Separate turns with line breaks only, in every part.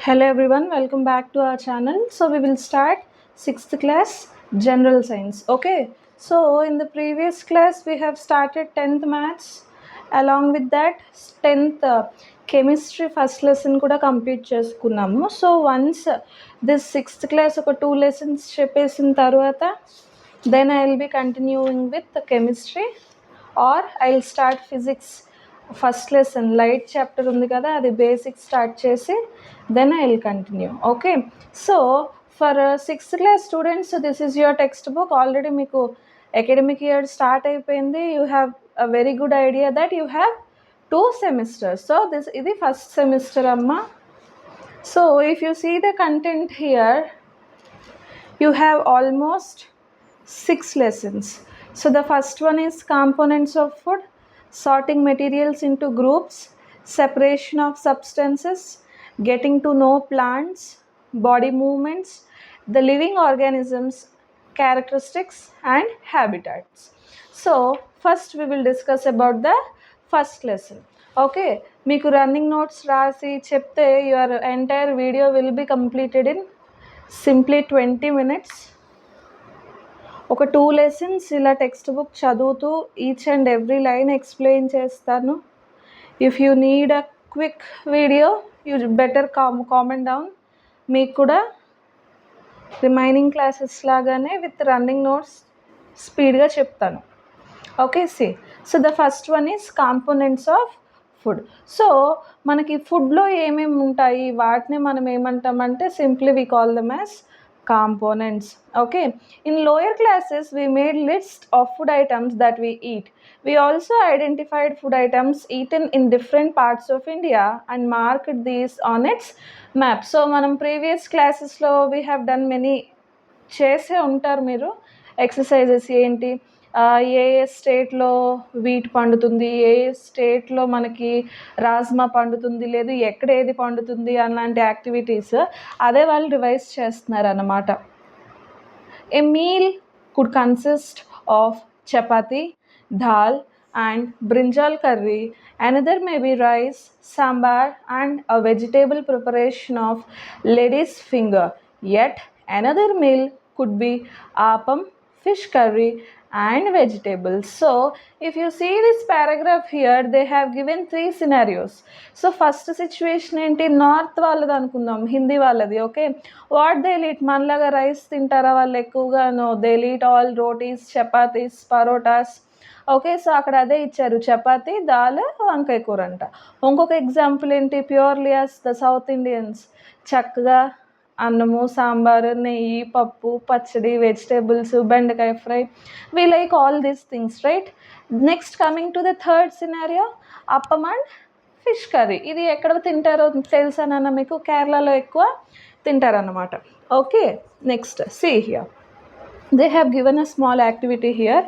Hello everyone, welcome back to our channel. So we will start 6th class general science. Okay, so in the previous class we have started 10th maths, along with that 10th chemistry first lesson kuda complete cheskunnamo. So once this 6th class oka 2 lessons chepesin tarvata, then I will be continuing with the chemistry, or I'll start physics first lesson light chapter ఉంది కదా, అది basics start చేసి then I will continue. Okay, so for 6th class students this is your text book. Already మీకు academic year start అయిపోయింది. You have a very good idea that you have 2 semesters. So ఇది first semester అమ్మ. So if you see the content here, you have almost 6 lessons. So the first one is components of food, sorting materials into groups, separation of substances, getting to know plants, body movements, the living organisms, characteristics and habitats. So first we will discuss about the first lesson. Okay, meeku running notes rasi chepte your entire video will be completed in simply 20 minutes. ఒక 2 lessons ఇలా textbook చదువుతూ each and every line explain చేస్తాను. If you need a quick video you better comment down. మీకు కూడా remaining classes లాగానే with running notes స్పీడ్గా చెప్తాను. Okay, so the first one is components of food. So మనకి ఫుడ్లో ఏమేమి ఉంటాయి, వాటిని మనం ఏమంటామంటే simply we call them as components. Okay, in lower classes we made list of food items that we eat. We also identified food items eaten in different parts of India and marked these on its map. So manam previous classes lo we have done many చేసే ఉంటారు మీరు exercises. ఏంటి, ఏ స్టేట్లో wheat పండుతుంది, ఏ స్టేట్లో మనకి రాజ్మా పండుతుంది, లేదు ఎక్కడ ఏది పండుతుంది అలాంటి యాక్టివిటీస్ అదే వాళ్ళు రివైజ్ చేస్తున్నారు అన్నమాట. A meal could consist of chapati, dal and brinjal curry. Another may be rice, sambar and a vegetable preparation of lady's finger. Yet another meal could be appam, fish curry and vegetables. So if you see this paragraph here, they have given 3 scenarios. So first situation enti, north valladi anukundam, hindi valladi. Okay, what they eat, manlaga rice tintara vallu ekkuva? No, they eat all rotis, chapatis, parotas. Okay, so అక్కడ అదే ఇచ్చారు, చపాతీ, దాల్, వంకాయ కూర అంట. ఇంకొక example ఏంటి, purely as the South Indians, చక్కగా అన్నము, సాంబారు, నెయ్యి, పప్పు, పచ్చడి, వెజిటేబుల్స్, బెండకాయ fry. We like all these things, right? Next coming to the third scenario, appam and fish curry. ఇది ఎక్కడ తింటారో తెలుసా నాన్న మీకు? కేరళలో ఎక్కువ తింటారన్నమాట. Okay, next see here. They have given a small activity here.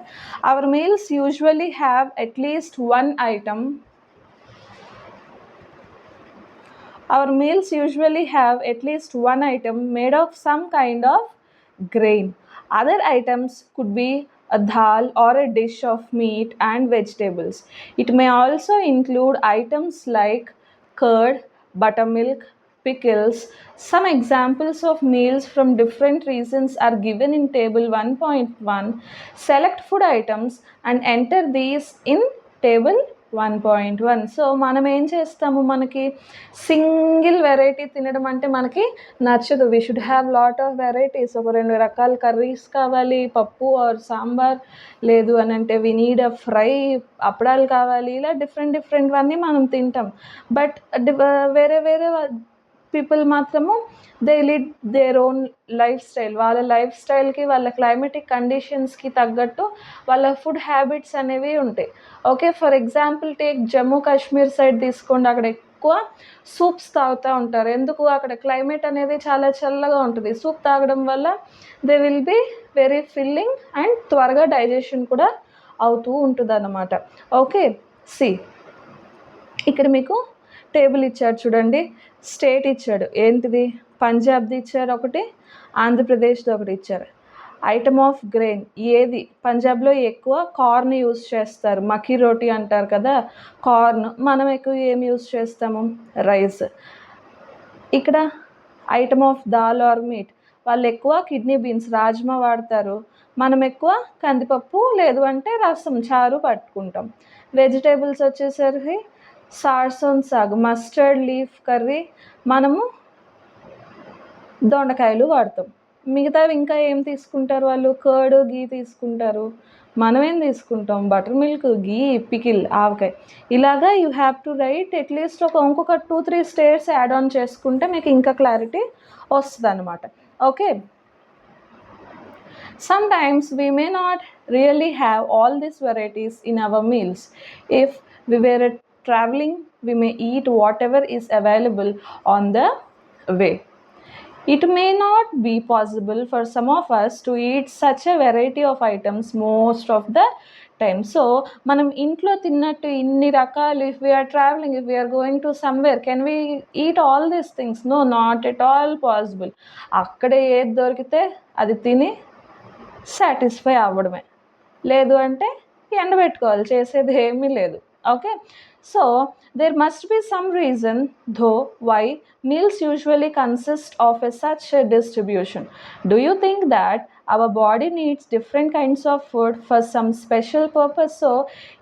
Our meals usually have at least one item. Our meals usually have at least one item made of some kind of grain. Other items could be a dal or a dish of meat and vegetables. It may also include items like curd, buttermilk, pickles. Some examples of meals from different regions are given in table 1.1. Select food items and enter these in table 1.1. So మనం ఏం చేస్తాము, మనకి single variety తినడం అంటే మనకి నచ్చదు. We should have lot of varieties. ఒక 2 రకాల కర్రీస్ కావాలి, పప్పు ఆర్ సాంబార్, లేదు అని అంటే వీ నీడ్ అ ఫ్రై, అప్పడాలు కావాలి, ఇలా డిఫరెంట్వన్నీ మనం తింటాం. బట్ వేరే పీపుల్ మాత్రము they lead their own life style. వాళ్ళ లైఫ్ స్టైల్కి, వాళ్ళ క్లైమేటిక్ కండిషన్స్కి తగ్గట్టు వాళ్ళ ఫుడ్ హ్యాబిట్స్ అనేవి ఉంటాయి. Okay, for example take Jammu Kashmir side తీసుకోండి. అక్కడ ఎక్కువ సూప్స్ తాగుతూ ఉంటారు. ఎందుకు? అక్కడ క్లైమేట్ అనేది చాలా చల్లగా ఉంటుంది. సూప్ తాగడం వల్ల they will be very filling and త్వరగా డైజెషన్ కూడా అవుతూ ఉంటుంది అన్నమాట. ఓకే, సి ఇక్కడ మీకు టేబుల్ ఇచ్చాడు చూడండి. స్టేట్ ఇచ్చాడు, ఏంటిది? పంజాబ్ది ఇచ్చారు ఒకటి, ఆంధ్రప్రదేశ్ది ఒకటి ఇచ్చారు. ఐటమ్ ఆఫ్ గ్రెయిన్ ఏది? పంజాబ్లో ఎక్కువ కార్న్ యూజ్ చేస్తారు, మక్కీ రోటీ అంటారు కదా, కార్న్. మనం ఎక్కువ ఏం యూజ్ చేస్తాము? రైస్. ఇక్కడ item of dal or meat. వాళ్ళు ఎక్కువ కిడ్నీ బీన్స్ రాజ్మా వాడతారు, మనం ఎక్కువ కందిపప్పు లేదు అంటే రసం చారు పట్టుకుంటాం. వెజిటేబుల్స్ వచ్చేసరికి సార్సోన్ సాగ్ మస్టర్డ్ లీఫ్ కర్రీ, మనము దొండకాయలు వాడతాం. మిగతావి ఇంకా ఏం తీసుకుంటారు వాళ్ళు, కర్డ్ గీ తీసుకుంటారు, మనం ఏం తీసుకుంటాం బటర్ మిల్క్ గీ పికిల్ ఆవకాయ. ఇలాగా you have to right at least ఇంకొక 2-3 స్టేట్స్ యాడ్ ఆన్ చేసుకుంటే మీకు ఇంకా క్లారిటీ వస్తుంది అనమాట. Okay, sometimes we may not really have all these varieties in our meals. If we were traveling, we may eat whatever is available on the way. It may not be possible for some of us to eat such a variety of items most of the time. So మనం ఇంట్లో తిన్నట్టు ఇన్ని రకాలు, if we are traveling, if we are going to somewhere, can we eat all these things? No, not at all possible. అక్కడే ఏది దొరికితే అది తిని సాటిస్ఫై అవ్వడమే, లేదు అంటే ఎండబెట్టుకోవాలి, చేసేది ఏమీ లేదు. Okay, so there must be some reason though why meals usually consist of such a distribution. Do you think that our body needs different kinds of food for some special purpose? So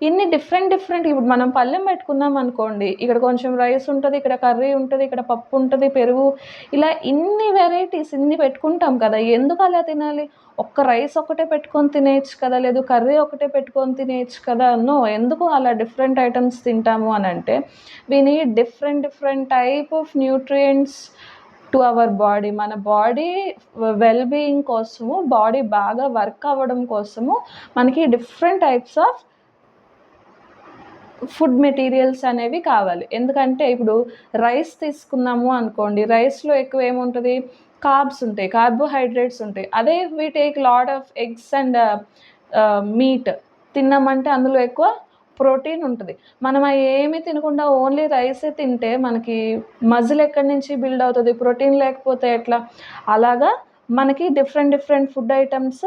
ఇన్ని different ఇప్పుడు మనం పళ్ళెం పెట్టుకున్నాం అనుకోండి, ఇక్కడ కొంచెం rice ఉంటుంది, ఇక్కడ కర్రీ ఉంటుంది, ఇక్కడ పప్పు ఉంటుంది, పెరుగు, ఇలా ఇన్ని వెరైటీస్ ఇన్ని పెట్టుకుంటాం కదా. ఎందుకు అలా తినాలి? ఒక్క రైస్ ఒకటే పెట్టుకొని తినేయచ్చు కదా, లేదు కర్రీ ఒకటే పెట్టుకొని తినేయచ్చు కదా. నో, ఎందుకు అలా డిఫరెంట్ ఐటమ్స్ తింటాము అని అంటే, we need different type of nutrients to our body. మన బాడీ వెల్ బీయింగ్ కోసము, బాడీ బాగా వర్క్ అవ్వడం కోసము మనకి different types of food materials అనేవి కావాలి. ఎందుకంటే ఇప్పుడు రైస్ తీసుకున్నాము అనుకోండి, రైస్లో ఎక్కువ ఏముంటుంది, కార్బ్స్ ఉంటాయి, కార్బోహైడ్రేట్స్ ఉంటాయి. అదే we take lot of eggs and meat తిన్నామంటే అందులో ఎక్కువ ప్రోటీన్ ఉంటుంది. మనం ఏమీ తినకుండా ఓన్లీ రైసే తింటే మనకి మజిల్ ఎక్కడి నుంచి బిల్డ్ అవుతుంది, ప్రోటీన్ లేకపోతే ఎట్లా? అలాగా మనకి డిఫరెంట్ ఫుడ్ ఐటమ్స్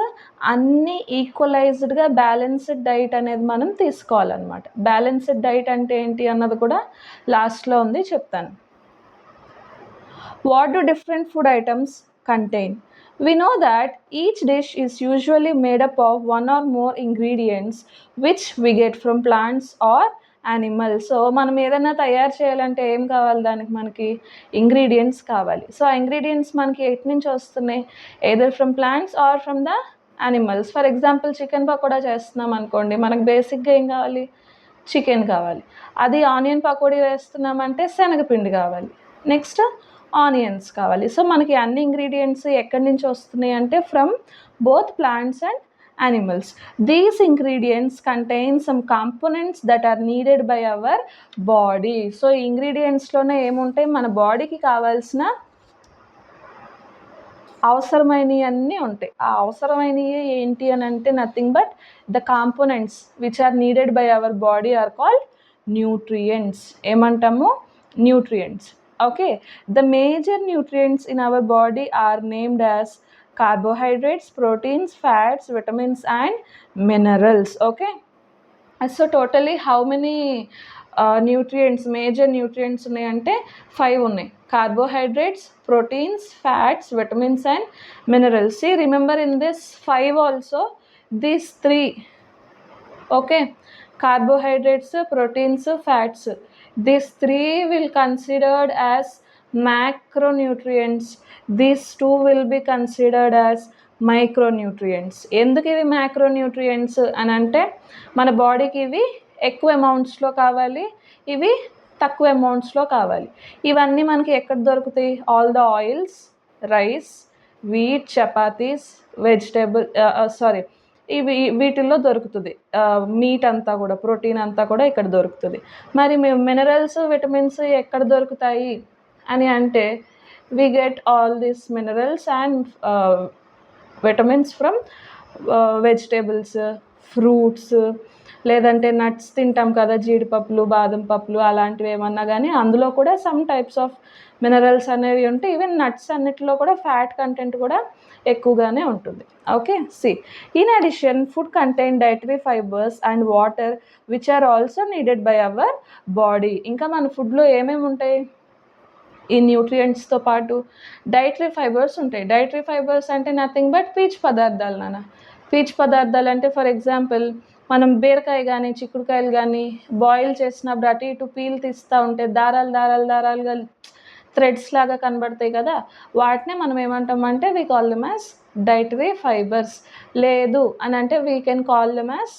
అన్నీ ఈక్వలైజ్డ్గా బ్యాలెన్స్డ్ డైట్ అనేది మనం తీసుకోవాలన్నమాట. బ్యాలెన్స్డ్ డైట్ అంటే ఏంటి అన్నది కూడా లాస్ట్లో ఉంది, చెప్తాను. What do different food items contain? We know that each dish is usually made up of one or more ingredients which we get from plants or animals. So మనం ఏదైనా తయారు చేయాలంటే ఏం కావాలి, దానికి మనకి ఇంగ్రీడియంట్స్ కావాలి. సో ఆ ఇంగ్రీడియంట్స్ మనకి ఎటు నుంచి వస్తున్నాయి, either from plants or from the animals. For example chicken pakoda చేస్తున్నాం అనుకోండి, మనకు బేసిక్గా ఏం కావాలి, చికెన్ కావాలి. అది ఆనియన్ పకోడీ వేస్తున్నామంటే శనగపిండి కావాలి, నెక్స్ట్ ఆనియన్స్ కావాలి. సో మనకి అన్ని ఇంగ్రీడియంట్స్ ఎక్కడి నుంచి వస్తున్నాయి అంటే from both plants and animals. These ingredients contain some components that are needed by our body. So ఈ ఇంగ్రీడియంట్స్లోనే ఏముంటాయి, మన బాడీకి కావాల్సిన అవసరమైనవి అన్నీ ఉంటాయి. ఆ అవసరమైనవి ఏంటి అని అంటే nothing but the components which are needed by our body are called nutrients. ఏమంటాము, nutrients. Okay, the major nutrients in our body are named as carbohydrates, proteins, fats, vitamins and minerals. Okay, so totally how many nutrients, major nutrients ఉన్నాయంటే 5 ఉన్నాయి. Carbohydrates, proteins, fats, vitamins and minerals. See, remember in this 5 also these 3. Okay, carbohydrates, proteins, fats, these 3 will considered as macronutrients. These 2 will be considered as micronutrients. ఎందుకు ఇవి micronutrients అని అంటే, మన బాడీకి ఇవి ఎక్కువ అమౌంట్స్లో కావాలి, ఇవి తక్కువ అమౌంట్స్లో కావాలి. ఇవన్నీ మనకి ఎక్కడ దొరుకుతాయి, all the oils, rice, wheat, chapatis, vegetable వీటిల్లో దొరుకుతుంది. మీట్ అంతా కూడా, ప్రోటీన్ అంతా కూడా ఇక్కడ దొరుకుతుంది. మరి మినరల్స్, విటమిన్స్ ఎక్కడ దొరుకుతాయి అని అంటే, we get all these minerals and vitamins from vegetables, fruits, లేదంటే నట్స్ తింటాం కదా, జీడిపప్పులు, బాదం పప్పులు అలాంటివి ఏమన్నా కానీ అందులో కూడా సమ్ టైప్స్ ఆఫ్ మినరల్స్ అనేవి ఉంటాయి. ఈవెన్ నట్స్ అన్నిటిలో కూడా ఫ్యాట్ కంటెంట్ కూడా ఎక్కువగానే ఉంటుంది. Okay, see in addition food contain dietary fibres and water which are also needed by our body. ఇంకా మన ఫుడ్లో ఏమేమి ఉంటాయి, ఈ న్యూట్రియంట్స్తో పాటు డైటరీ ఫైబర్స్ ఉంటాయి. డైటరీ ఫైబర్స్ అంటే నథింగ్ బట్ పీచు పదార్థాలు నాన్న. పీచు పదార్థాలు అంటే ఫర్ ఎగ్జాంపుల్ మనం బీరకాయ కానీ చిక్కుడుకాయలు కానీ బాయిల్ చేసినప్పుడు అటు ఇటు పీల్ తీస్తూ ఉంటే దారాలుగా థ్రెడ్స్ లాగా కనబడతాయి కదా, వాటినే మనం ఏమంటామంటే we call them as dietary fibres. లేదు అని అంటే we can call them as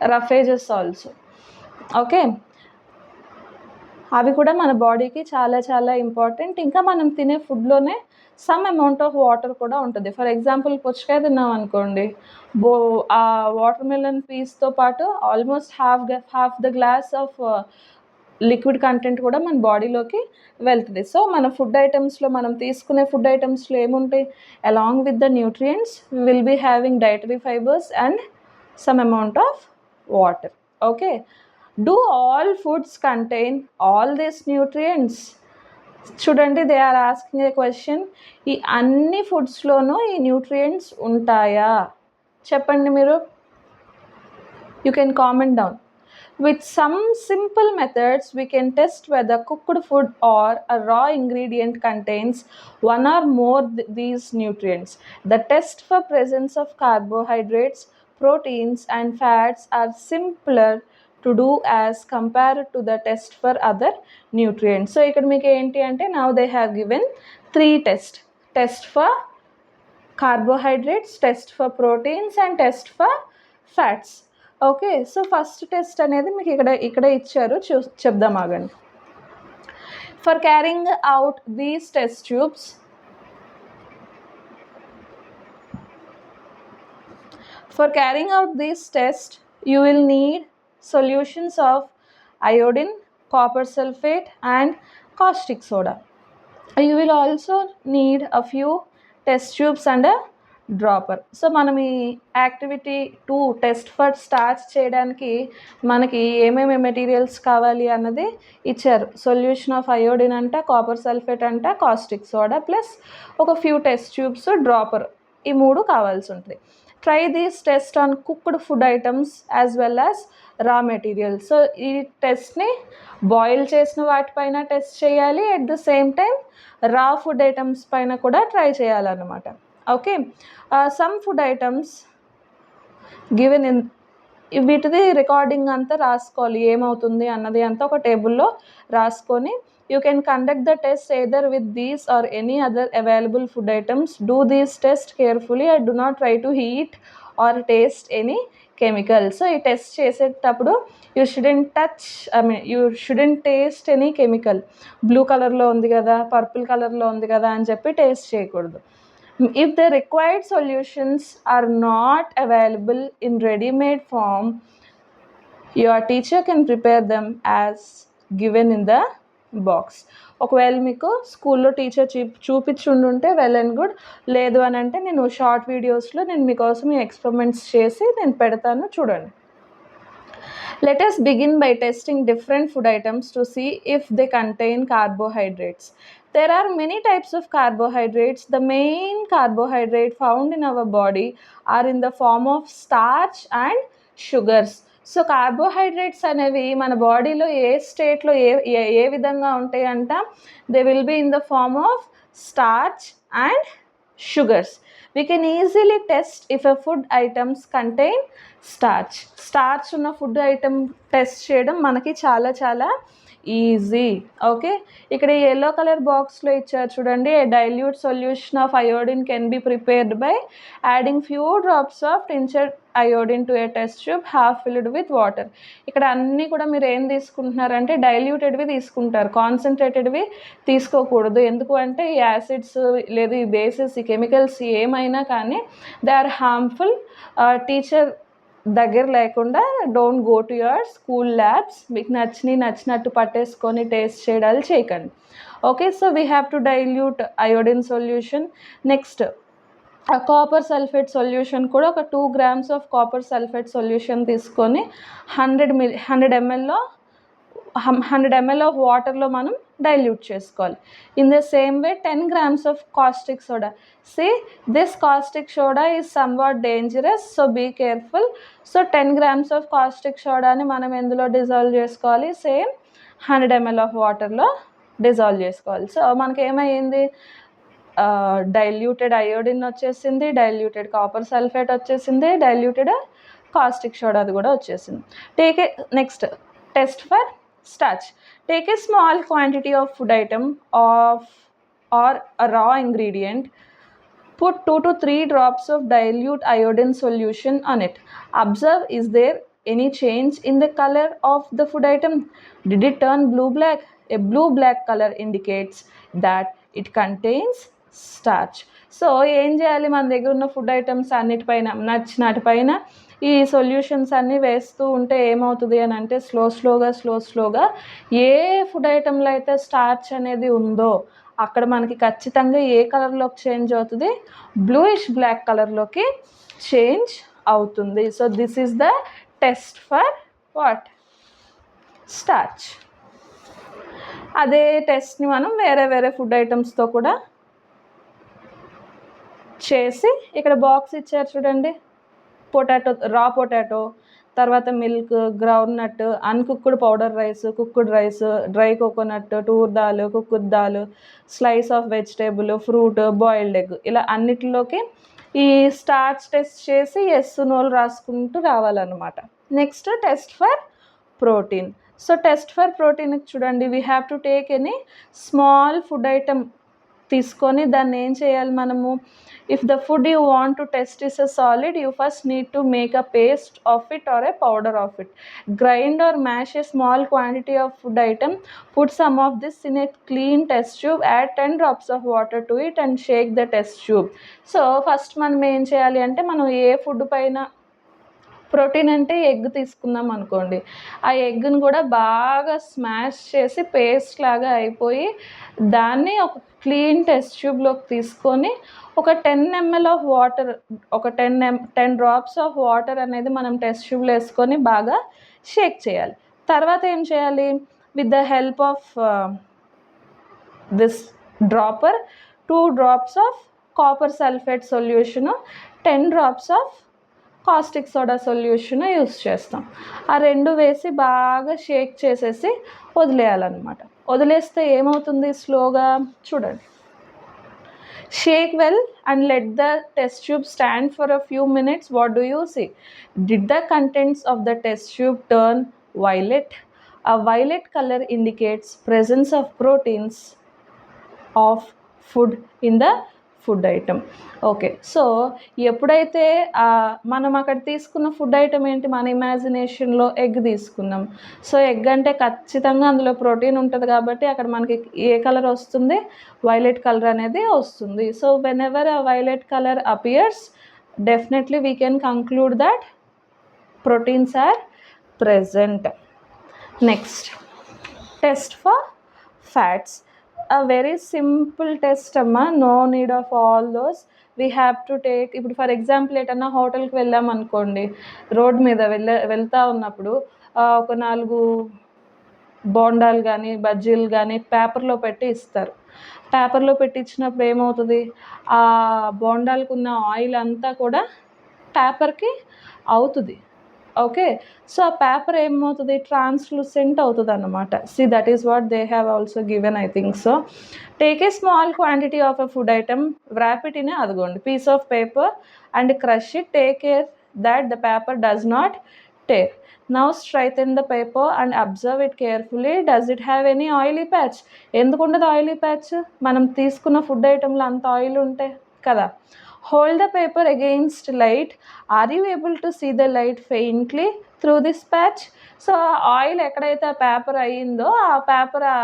roughages also. Okay, అవి కూడా మన బాడీకి చాలా చాలా ఇంపార్టెంట్. ఇంకా మనం తినే ఫుడ్లోనే సమ్ అమౌంట్ ఆఫ్ వాటర్ కూడా ఉంటుంది. ఫర్ ఎగ్జాంపుల్ పుచ్చకాయ తిన్నాం అనుకోండి, ఆ వాటర్ మెలన్ పీస్తో పాటు almost half the glass of liquid content కూడా మన బాడీలోకి వెళ్తుంది. సో మన ఫుడ్ ఐటమ్స్లో, మనం తీసుకునే ఫుడ్ ఐటమ్స్లో ఏముంటాయి, along with the nutrients will be having dietary fibres and some amount of water. Okay, do all foods contain all these nutrients? చూడండి, they are asking a question. ఈ అన్ని ఫుడ్స్లోనూ ఈ న్యూట్రియంట్స్ ఉంటాయా? చెప్పండి మీరు. You can comment down. With some simple methods, we can test whether cooked food or a raw ingredient contains one or more these nutrients. The test for presence of carbohydrates, proteins and fats are simpler to do as compared to the test for other nutrients. So ikkada meeku enti ante now they have given 3 tests. Test for carbohydrates, test for proteins and test for fats. Okay, so first test అనేది మీకు ఇక్కడ ఇచ్చారు, చెప్దాం ఆగండి. For carrying out these test tubes, for carrying out this test you will need solutions of iodine, copper sulfate and caustic soda. You will also need a few test tubes and a dropper. So మనం ఈ activity 2 test for start చేయడానికి మనకి ఏమేమి materials కావాలి అన్నది ఇచ్చారు. Solution of iodine అంట, copper sulphate అంట, కాస్టిక్ సోడా ప్లస్ ఒక ఫ్యూ టెస్ట్ ట్యూబ్స్, డ్రాపర్, ఈ 3 కావాల్సి ఉంటుంది. Try these test on cooked food items as well as raw materials. So ఈ టెస్ట్ని బాయిల్ చేసిన వాటిపైన టెస్ట్ చేయాలి, at the same time raw food items పైన కూడా ట్రై చేయాలన్నమాట. Okay, some food items given in, వీటిది రికార్డింగ్ అంతా రాసుకోవాలి, ఏమవుతుంది అన్నది అంతా ఒక టేబుల్లో రాసుకొని you can conduct the test either with these or any other available food items. Do these test carefully and do not try to heat are taste any chemical. So ఈ టెస్ట్ చేసేటప్పుడు you shouldn't taste any chemical. Blue కలర్లో ఉంది కదా, purple కలర్లో ఉంది కదా అని చెప్పి టేస్ట్ చేయకూడదు. If the required solutions are not available in ready-made form, your teacher can prepare them as given in the box. ఒకవేళ మీకు స్కూల్లో టీచర్ చూపించుండుంటే వెల్ అండ్ గుడ్, లేదు అని అంటే నేను షార్ట్ వీడియోస్లో నేను మీకోసం ఈ ఎక్స్పెరిమెంట్స్ చేసి నేను పెడతాను, చూడండి. Let us begin by testing different food items to see if they contain carbohydrates. There are many types of carbohydrates. The main carbohydrate found in our body are in the form of starch and sugars. So carbohydrates అనేవి మన బాడీలో ఏ స్టేట్లో ఏ విధంగా ఉంటాయి అంట, they will be in the form of starch and sugars. We can easily test if a food items contain starch. Starch ఉన్న ఫుడ్ ఐటమ్ టెస్ట్ చేయడం మనకి చాలా చాలా ఈజీ. ఓకే, ఇక్కడ ఈ ఎల్లో కలర్ బాక్స్లో ఇచ్చారు చూడండి. A dilute solution of iodine can be prepared by adding few drops of tinctured iodine to a test tube half filled with water. ఇక్కడ అన్నీ కూడా మీరు ఏం తీసుకుంటున్నారంటే డైల్యూటెడ్వి తీసుకుంటారు, కాన్సన్ట్రేటెడ్వి తీసుకోకూడదు. ఎందుకు అంటే ఈ యాసిడ్స్ లేదు ఈ బేసెస్ ఈ కెమికల్స్ ఏమైనా కానీ దే ఆర్ హార్మ్ఫుల్. టీచర్ దగ్గర లేకుండా don't go to your school labs. మీకు నచ్చినట్టు పట్టేసుకొని టేస్ట్ చేయడాలు చేయకండి. Okay, so we have to dilute iodine solution. Next copper sulphate solution కూడా ఒక 2 grams of copper sulphate solution తీసుకొని 100 ml ఆఫ్ వాటర్లో మనం డైల్యూట్ చేసుకోవాలి. In the same way 10 grams of caustic soda. See, this caustic soda is somewhat dangerous, so be careful. So 10 grams of caustic soda ni మనం ఎందులో dissolve చేసుకోవాలి, same 100 ml of వాటర్లో dissolve చేసుకోవాలి. So మనకి ఏమైంది, diluted iodine వచ్చేసింది, diluted copper sulphate వచ్చేసింది, diluted caustic soda అది కూడా వచ్చేసింది. Take a next test for starch. Take a small quantity of food item are a raw ingredient. Put 2 to 3 drops of dilute iodine solution on it. Observe, is there any change in the color of the food item? Did it turn blue-black? A blue-black color indicates that it contains starch. So ఏం చేయాలి, మన దగ్గర ఉన్న food items అన్నిటిపైన నచ్చినటిపైన ఈ solutions అన్నీ వేస్తూ ఉంటే ఏమవుతుంది అని అంటే స్లోగా ఏ ఫుడ్ ఐటెంలో అయితే స్టార్చ్ అనేది ఉందో అక్కడ మనకి ఖచ్చితంగా ఏ కలర్లోకి చేంజ్ అవుతుంది, బ్లూయిష్ బ్లాక్ కలర్లోకి చేంజ్ అవుతుంది. So this is the test for what, starch. అదే టెస్ట్ని మనం వేరే ఫుడ్ ఐటమ్స్తో కూడా చేసి, ఇక్కడ బాక్స్ ఇచ్చారు చూడండి, పొటాటో, రా పొటాటో, తర్వాత milk, ground nut, uncooked powder rice, cooked rice, dry coconut, toor dal, cooked dal, slice of vegetable, fruit, boiled egg, ఇలా అన్నిటిలోకి ఈ స్టార్చ్ టెస్ట్ చేసి ఎస్ నోలు రాసుకుంటూ రావాలన్నమాట. Next test for protein. So test for ప్రోటీన్కి చూడండి, we have to take any small food item తీసుకొని దాన్ని ఏం చేయాలి మనము, if the food you want to test is a solid, you first need to make a paste of it or a powder of it. Grind or mash a small quantity of food item, put some of this in a clean test tube, add 10 drops of water to it and shake the test tube. So first మనం ఏం చేయాలి అంటే, మనం ఏ food పైన protein అంటే egg తీసుకుందాం అనుకోండి, ఆ ఎగ్ని కూడా బాగా స్మాష్ చేసి పేస్ట్ లాగా అయిపోయి దాన్ని ఒక క్లీన్ టెస్ట్ ట్యూబ్లోకి తీసుకొని ఒక 10 ml ఆఫ్ వాటర్, ఒక 10 డ్రాప్స్ ఆఫ్ వాటర్ అనేది మనం టెస్ట్ ట్యూబ్లో వేసుకొని బాగా షేక్ చేయాలి. తర్వాత ఏం చేయాలి, with the help of this dropper 2 drops of copper sulphate solution, 10 drops of caustic soda solution use చేస్తాం. ఆ రెండు వేసి బాగా షేక్ చేసేసి వదిలేయాలన్నమాట. వదిలేస్తే ఏమవుతుంది, స్లోగా చూడండి, shake well and let the test tube stand for a few minutes. What do you see? Did the contents of the test tube turn violet? A violet color indicates presence of proteins of food in the food item. Okay, so ఎప్పుడైతే మనం అక్కడ తీసుకున్న food item ఏంటి, మన ఇమాజినేషన్లో egg తీసుకున్నాం. So egg అంటే ఖచ్చితంగా అందులో ప్రోటీన్ ఉంటుంది కాబట్టి అక్కడ మనకి ఏ కలర్ వస్తుంది, వైలెట్ కలర్ అనేది వస్తుంది. సో వెన్ ఎవర్ ఆ violet colour appears, definitely we can conclude that proteins are present. Next, test for fats. A very simple test amma, no need of all those. We have to take, ఇప్పుడు for example ఎటన్నా హోటల్కి వెళ్ళాం అనుకోండి, road మీద వెళ్తా ఉన్నప్పుడు ఒక 4 బోండాలు కానీ బజ్జీలు కానీ పేపర్లో పెట్టి ఇస్తారు. పేపర్లో పెట్టి ఇచ్చినప్పుడు ఏమవుతుంది, ఆ బోండాలకు ఉన్న ఆయిల్ అంతా కూడా పేపర్కి అవుతుంది. ఓకే, సో ఆ పేపర్ ఏమవుతుంది, ట్రాన్స్లూసెంట్ అవుతుంది అన్నమాట. See that is what they have also given, I think so. Take a small quantity of a food item, wrap it in అదిగోండి piece of paper and crush it. Take care that the paper does not tear. Now straighten the paper and observe it carefully. Does it have any oily patch? ఎందుకు ఉండదు oily patch, మనం తీసుకున్న food ఐటెంలో అంత oil ఉంటే కదా. Hold the paper against light. Are you able to see the light faintly through this patch? So oil ఎక్కడైతే ఆ paper అయ్యిందో ఆ పేపర్ ఆ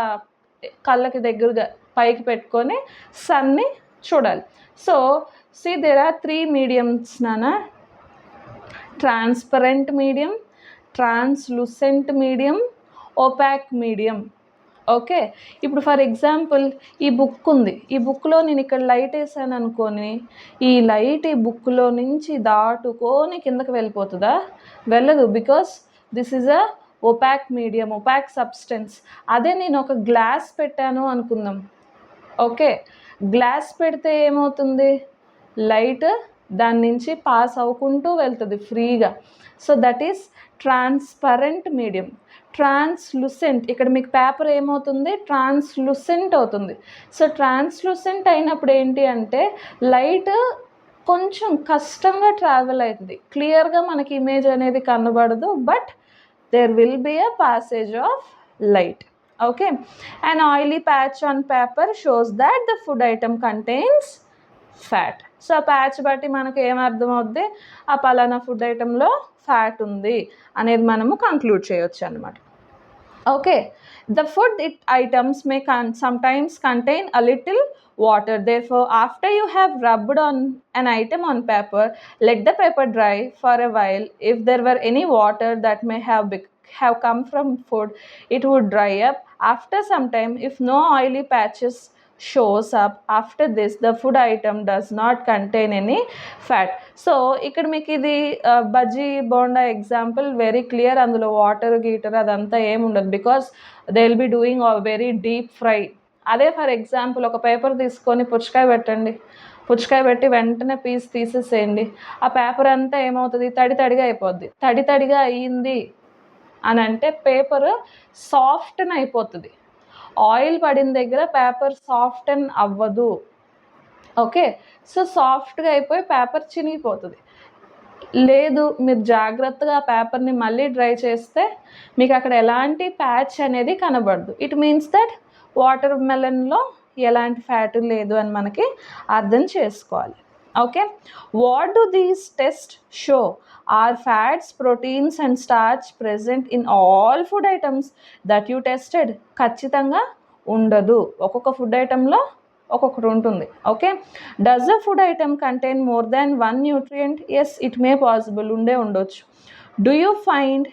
కళ్ళకి దగ్గరగా పైకి పెట్టుకొని సన్ని చూడాలి. So see there are 3 mediums నానా, transparent medium, translucent medium, ఓపాక్ medium. Okay, ఇప్పుడు ఫర్ ఎగ్జాంపుల్ ఈ బుక్ ఉంది, ఈ బుక్లో నేను ఇక్కడ లైట్ వేసాను అనుకొని, ఈ లైట్ ఈ బుక్లో నుంచి దాటుకొని కిందకి వెళ్ళిపోతుందా? వెళ్ళదు, because this is a ఓపాక్ medium, ఓపాక్ substance. అదే నేను ఒక గ్లాస్ పెట్టాను అనుకుందాం. ఓకే, గ్లాస్ పెడితే ఏమవుతుంది, లైట్ దాని నుంచి పాస్ అవ్వకుంటూ వెళ్తుంది ఫ్రీగా. So that is transparent medium. Translucent. ఇక్కడ మీకు పేపర్ ఏమవుతుంది, ట్రాన్స్లూసెంట్ అవుతుంది. సో ట్రాన్స్లూసెంట్ అయినప్పుడు ఏంటి అంటే లైట్ కొంచెం కష్టంగా ట్రావెల్ అవుతుంది, క్లియర్గా మనకి ఇమేజ్ అనేది కనబడదు, but there will be a passage of light. Okay, an oily patch on paper shows that the food item contains fat. So ఆ ప్యాచ్ బట్టి మనకు ఏం అర్థం అవుద్ది, ఆ పలానా ఫుడ్ ఐటెంలో ఫ్యాట్ ఉంది అనేది మనము కంక్లూడ్ చేయొచ్చు అనమాట. Okay, the food items may sometimes contain a little water. Therefore, after you have rubbed on an item on paper, let the paper dry for a while. If there were any water that may have come from food, it would dry up. After some time, if no oily patches shows up after this, the food item does not contain any fat. So ఇక్కడ మీకు ఇది bajji bonda example very clear. అందులో water గీటర్ అదంతా ఏమి ఉండదు, because they will be doing very deep fry. అదే for example ఒక paper తీసుకొని పుచ్చకాయ పెట్టండి, పుచ్చకాయ పెట్టి వెంటనే పీస్ తీసేసేయండి, ఆ పేపర్ అంతా ఏమవుతుంది, తడిగా అయిపోద్ది. తడిగా అయ్యింది అని అంటే పేపర్ సాఫ్టన్ అయిపోతుంది. ఆయిల్ పడిన దగ్గర పేపర్ సాఫ్టన్ అవ్వదు. ఓకే, సో సాఫ్ట్గా అయిపోయి పేపర్ చినిగిపోతుంది. లేదు, మీరు జాగ్రత్తగా ఆ పేపర్ని మళ్ళీ డ్రై చేస్తే మీకు అక్కడ ఎలాంటి ప్యాచ్ అనేది కనబడదు. ఇట్ మీన్స్ దట్ వాటర్ మెలన్లో ఎలాంటి ఫ్యాట్ లేదు అని మనకి అర్థం చేసుకోవాలి. Okay, what do these test show? Are fats, proteins and starch present in all food items that you tested? ఖచ్చితంగా ఉండదు, ఒక్కొక్క ఫుడ్ ఐటెంలో ఒక్కొక్కటి ఉంటుంది. Okay, does the food item contain more than one nutrient? Yes, it may possible, ఉండొచ్చు. Do you find,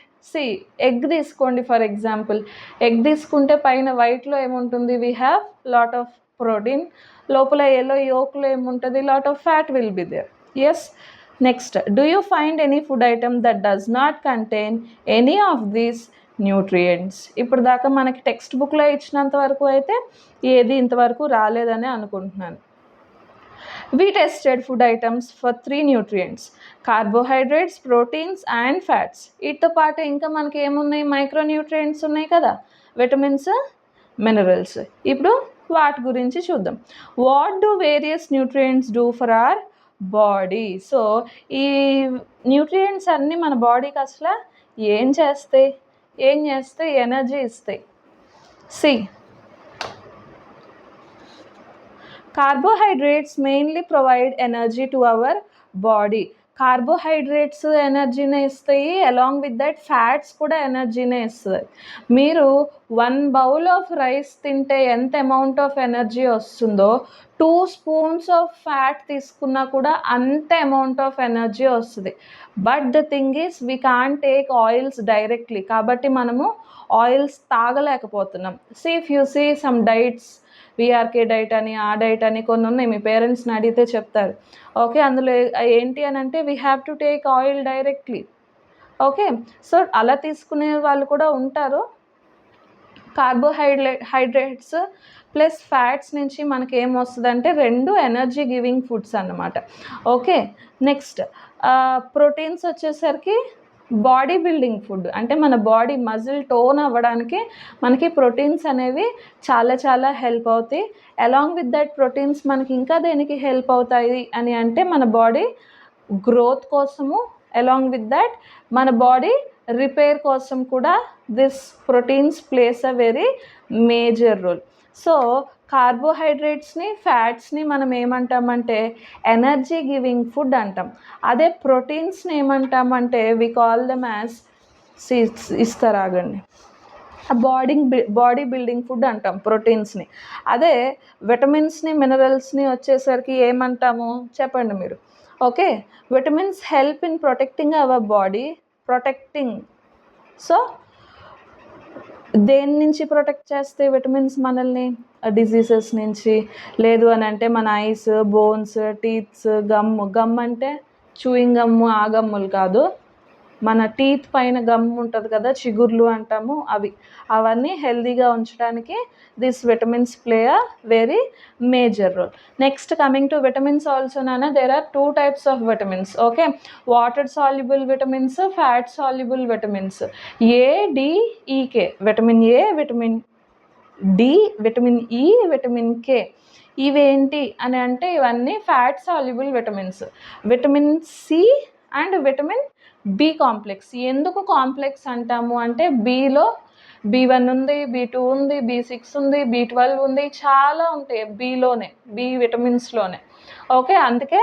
egg తీసుకోండి for example. Egg తీసుకుంటే పైన వైట్లో ఏముంటుంది, we have lot of protein, లోపల ఎల్లో యోక్లో ఏముంటుంది, lot of fat will be there. Yes, next, do you find any food item that does not contain any of these nutrients? ఇప్పుడు దాకా మనకి టెక్స్ట్ బుక్లో ఇచ్చినంత వరకు అయితే ఏది ఇంతవరకు రాలేదని అనుకుంటున్నాను. We tested food items for 3 nutrients: carbohydrates, proteins and fats. వీటితో పాటు ఇంకా మనకి ఏమున్నాయి, మైక్రో న్యూట్రియంట్స్ ఉన్నాయి కదా, విటమిన్స్, మినరల్స్. ఇప్పుడు వాటి గురించి చూద్దాం. What do various nutrients do for our body? So ఈ న్యూట్రియంట్స్ అన్నీ మన బాడీకి అసలు ఏం చేస్తాయి ఎనర్జీ ఇస్తాయి. Carbohydrates mainly provide energy to our body. Carbohydrates ఎనర్జీనే ఇస్తాయి, అలాంగ్ విత్ దట్ ఫ్యాట్స్ కూడా ఎనర్జీనే ఇస్తుంది. మీరు 1 బౌల్ ఆఫ్ రైస్ తింటే ఎంత అమౌంట్ ఆఫ్ ఎనర్జీ వస్తుందో 2 స్పూన్స్ ఆఫ్ ఫ్యాట్ తీసుకున్నా కూడా అంత అమౌంట్ ఆఫ్ ఎనర్జీ వస్తుంది. But the thing is we can't take oils directly, కాబట్టి మనము ఆయిల్స్ తాగలేకపోతున్నాం. If you see some diets, VRK diet అని, ఆ డైట్ అని కొన్ని ఉన్నాయి, మీ పేరెంట్స్ని అడిగితే చెప్తారు. ఓకే, అందులో ఏంటి అని అంటే we have to take oil directly. Okay, so అలా తీసుకునే వాళ్ళు కూడా ఉంటారు. కార్బోహైడ్రేట్స్ ప్లస్ ఫ్యాట్స్ నుంచి మనకి ఏమొస్తుందంటే 2 ఎనర్జీ గివింగ్ ఫుడ్స్ అన్నమాట. ఓకే, నెక్స్ట్ ప్రోటీన్స్ వచ్చేసరికి బాడీ బిల్డింగ్ ఫుడ్, అంటే మన బాడీ మజిల్ టోన్ అవ్వడానికి మనకి ప్రోటీన్స్ అనేవి చాలా హెల్ప్ అవుతాయి. అలాంగ్ విత్ దట్ ప్రోటీన్స్ మనకి ఇంకా దేనికి హెల్ప్ అవుతాయి అని అంటే మన బాడీ గ్రోత్ కోసము, అలాంగ్ విత్ దట్ మన బాడీ రిపేర్ కోసం కూడా this proteins plays a very major role. So కార్బోహైడ్రేట్స్ని, ఫ్యాట్స్ని మనం ఏమంటామంటే ఎనర్జీ గివింగ్ ఫుడ్ అంటాం. అదే ప్రోటీన్స్ని ఏమంటామంటే వి కాల్ దెమ్ యాజ్ ఇస్తారాగండి బాడీ బిల్డింగ్ ఫుడ్ అంటాం ప్రోటీన్స్ని. అదే విటమిన్స్ని, మినరల్స్ని వచ్చేసరికి ఏమంటాము చెప్పండి మీరు. Okay, vitamins help in protecting our body, so దేని నుంచి ప్రొటెక్ట్ చేస్తే విటమిన్స్ మనల్ని? డిసీజెస్ నుంచి. లేదు అని అంటే మన ఐస్, బోన్స్, టీత్స్, గమ్ అంటే చూయింగ్ గమ్ము, ఆ గమ్ములు కాదు, మన టీత్ పైన గమ్ ఉంటుంది కదా, చిగుర్లు అంటాము, అవన్నీ హెల్దీగా ఉంచడానికి this vitamins play a very major role. Next coming to vitamins also నానా, there are 2 types of vitamins. Okay, water soluble vitamins, fat soluble vitamins, ADEK, vitamin A, vitamin D, vitamin E, vitamin K. ఇవేంటి అని అంటే ఇవన్నీ fat soluble vitamins. Vitamin C and vitamin B complex. ఎందుకు complex అంటాము అంటే below B1 ఉంది, B2 ఉంది, B6 ఉంది, B12 ఉంది, చాలా ఉంటాయి బి విటమిన్స్లోనే. ఓకే, అందుకే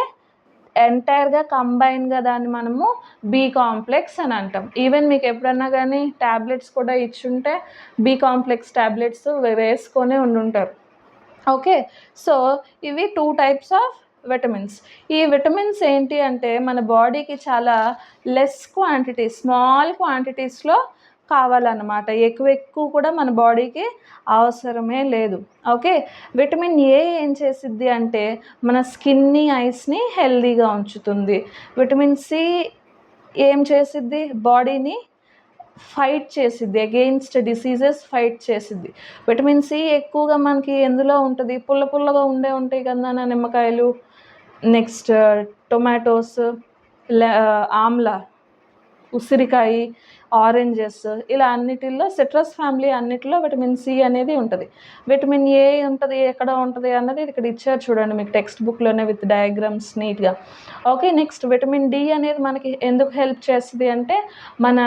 ఎంటైర్గా కంబైన్గా దాన్ని మనము బి కాంప్లెక్స్ అని అంటాం. ఈవెన్ మీకు ఎప్పుడన్నా కానీ ట్యాబ్లెట్స్ కూడా ఇచ్చుంటే బి కాంప్లెక్స్ ట్యాబ్లెట్స్ వేసుకొని ఉండుంటారు. ఓకే, సో ఇవి 2 types ఆఫ్ విటమిన్స్. ఈ విటమిన్స్ ఏంటి అంటే మన బాడీకి చాలా లెస్ క్వాంటిటీ, స్మాల్ క్వాంటిటీస్లో కావాలన్నమాట. ఎక్కువ కూడా మన బాడీకి అవసరమే లేదు. ఓకే, విటమిన్ ఏ ఏం చేసిద్ది అంటే మన స్కిన్ని, ఐస్ని హెల్దీగా ఉంచుతుంది. విటమిన్ సి ఏం చేసిద్ది, బాడీని ఫైట్ చేసిద్ది, అగెయిన్స్ట్ డిసీజెస్ ఫైట్ చేసిద్ది. విటమిన్ సి ఎక్కువగా మనకి ఎందులో ఉంటుంది, పుల్లగా ఉంటాయి కదా నా నిమ్మకాయలు, నెక్స్ట్ టొమాటోస్, ఆమ్లా, ఉసిరికాయ, ఆరెంజెస్, ఇలా అన్నిటిల్లో సిట్రస్ ఫ్యామిలీ అన్నిటిలో విటమిన్ సి అనేది ఉంటుంది. విటమిన్ ఏ ఉంటుంది, ఎక్కడ ఉంటుంది అన్నది ఇక్కడ ఇచ్చారు చూడండి మీకు టెక్స్ట్ బుక్లోనే విత్ డయాగ్రామ్స్ నీట్గా. ఓకే, నెక్స్ట్ విటమిన్ డి అనేది మనకి ఎందుకు హెల్ప్ చేస్తుంది అంటే మన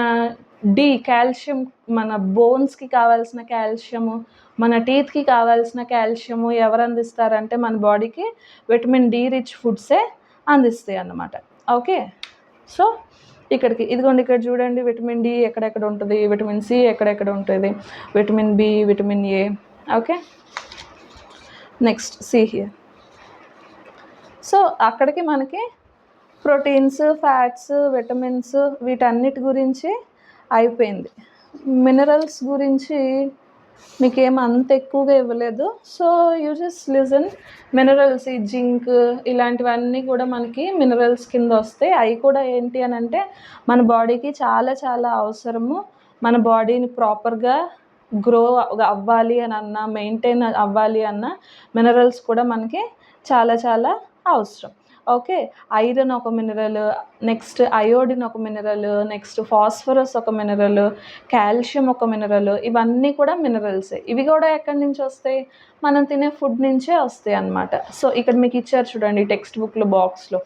కాల్షియం, మన బోన్స్కి కావాల్సిన కాల్షియము, మన టీత్కి కావాల్సిన కాల్షియము ఎవరు అందిస్తారంటే మన బాడీకి విటమిన్ డి రిచ్ ఫుడ్సే అందిస్తాయి అన్నమాట. ఓకే, సో ఇదిగోండి ఇక్కడ చూడండి విటమిన్ డి ఎక్కడెక్కడ ఉంటుంది, విటమిన్ సి ఎక్కడెక్కడ ఉంటుంది, vitamin B, vitamin A. Okay, next see here. So అక్కడికి మనకి ప్రోటీన్స్, ఫ్యాట్స్, విటమిన్స్ వీటన్నిటి గురించి అయిపోయింది. మినరల్స్ గురించి మీకేం అంత ఎక్కువగా ఇవ్వలేదు, so you just listen. Minerals, ఈ జింక్ ఇలాంటివన్నీ కూడా మనకి మినరల్స్ కింద వస్తాయి. అవి కూడా ఏంటి అని అంటే మన బాడీకి చాలా చాలా అవసరము. మన బాడీని ప్రాపర్గా గ్రో అవ్వాలి అని అన్నా, మెయింటైన్ అవ్వాలి అన్న మినరల్స్ కూడా మనకి చాలా చాలా అవసరం. ఓకే, ఐరన్ ఒక మినరల్, నెక్స్ట్ అయోడిన్ ఒక మినరల్, నెక్స్ట్ ఫాస్ఫరస్ ఒక మినరల్, కాల్షియం ఒక మినరల్, ఇవన్నీ కూడా మినరల్సే. ఇవి కూడా ఎక్కడి నుంచి వస్తాయి, మనం తినే ఫుడ్ నుంచే వస్తాయి అన్నమాట. సో ఇక్కడ మీకు ఇచ్చారు చూడండి టెక్స్ట్ బుక్లో బాక్స్లో.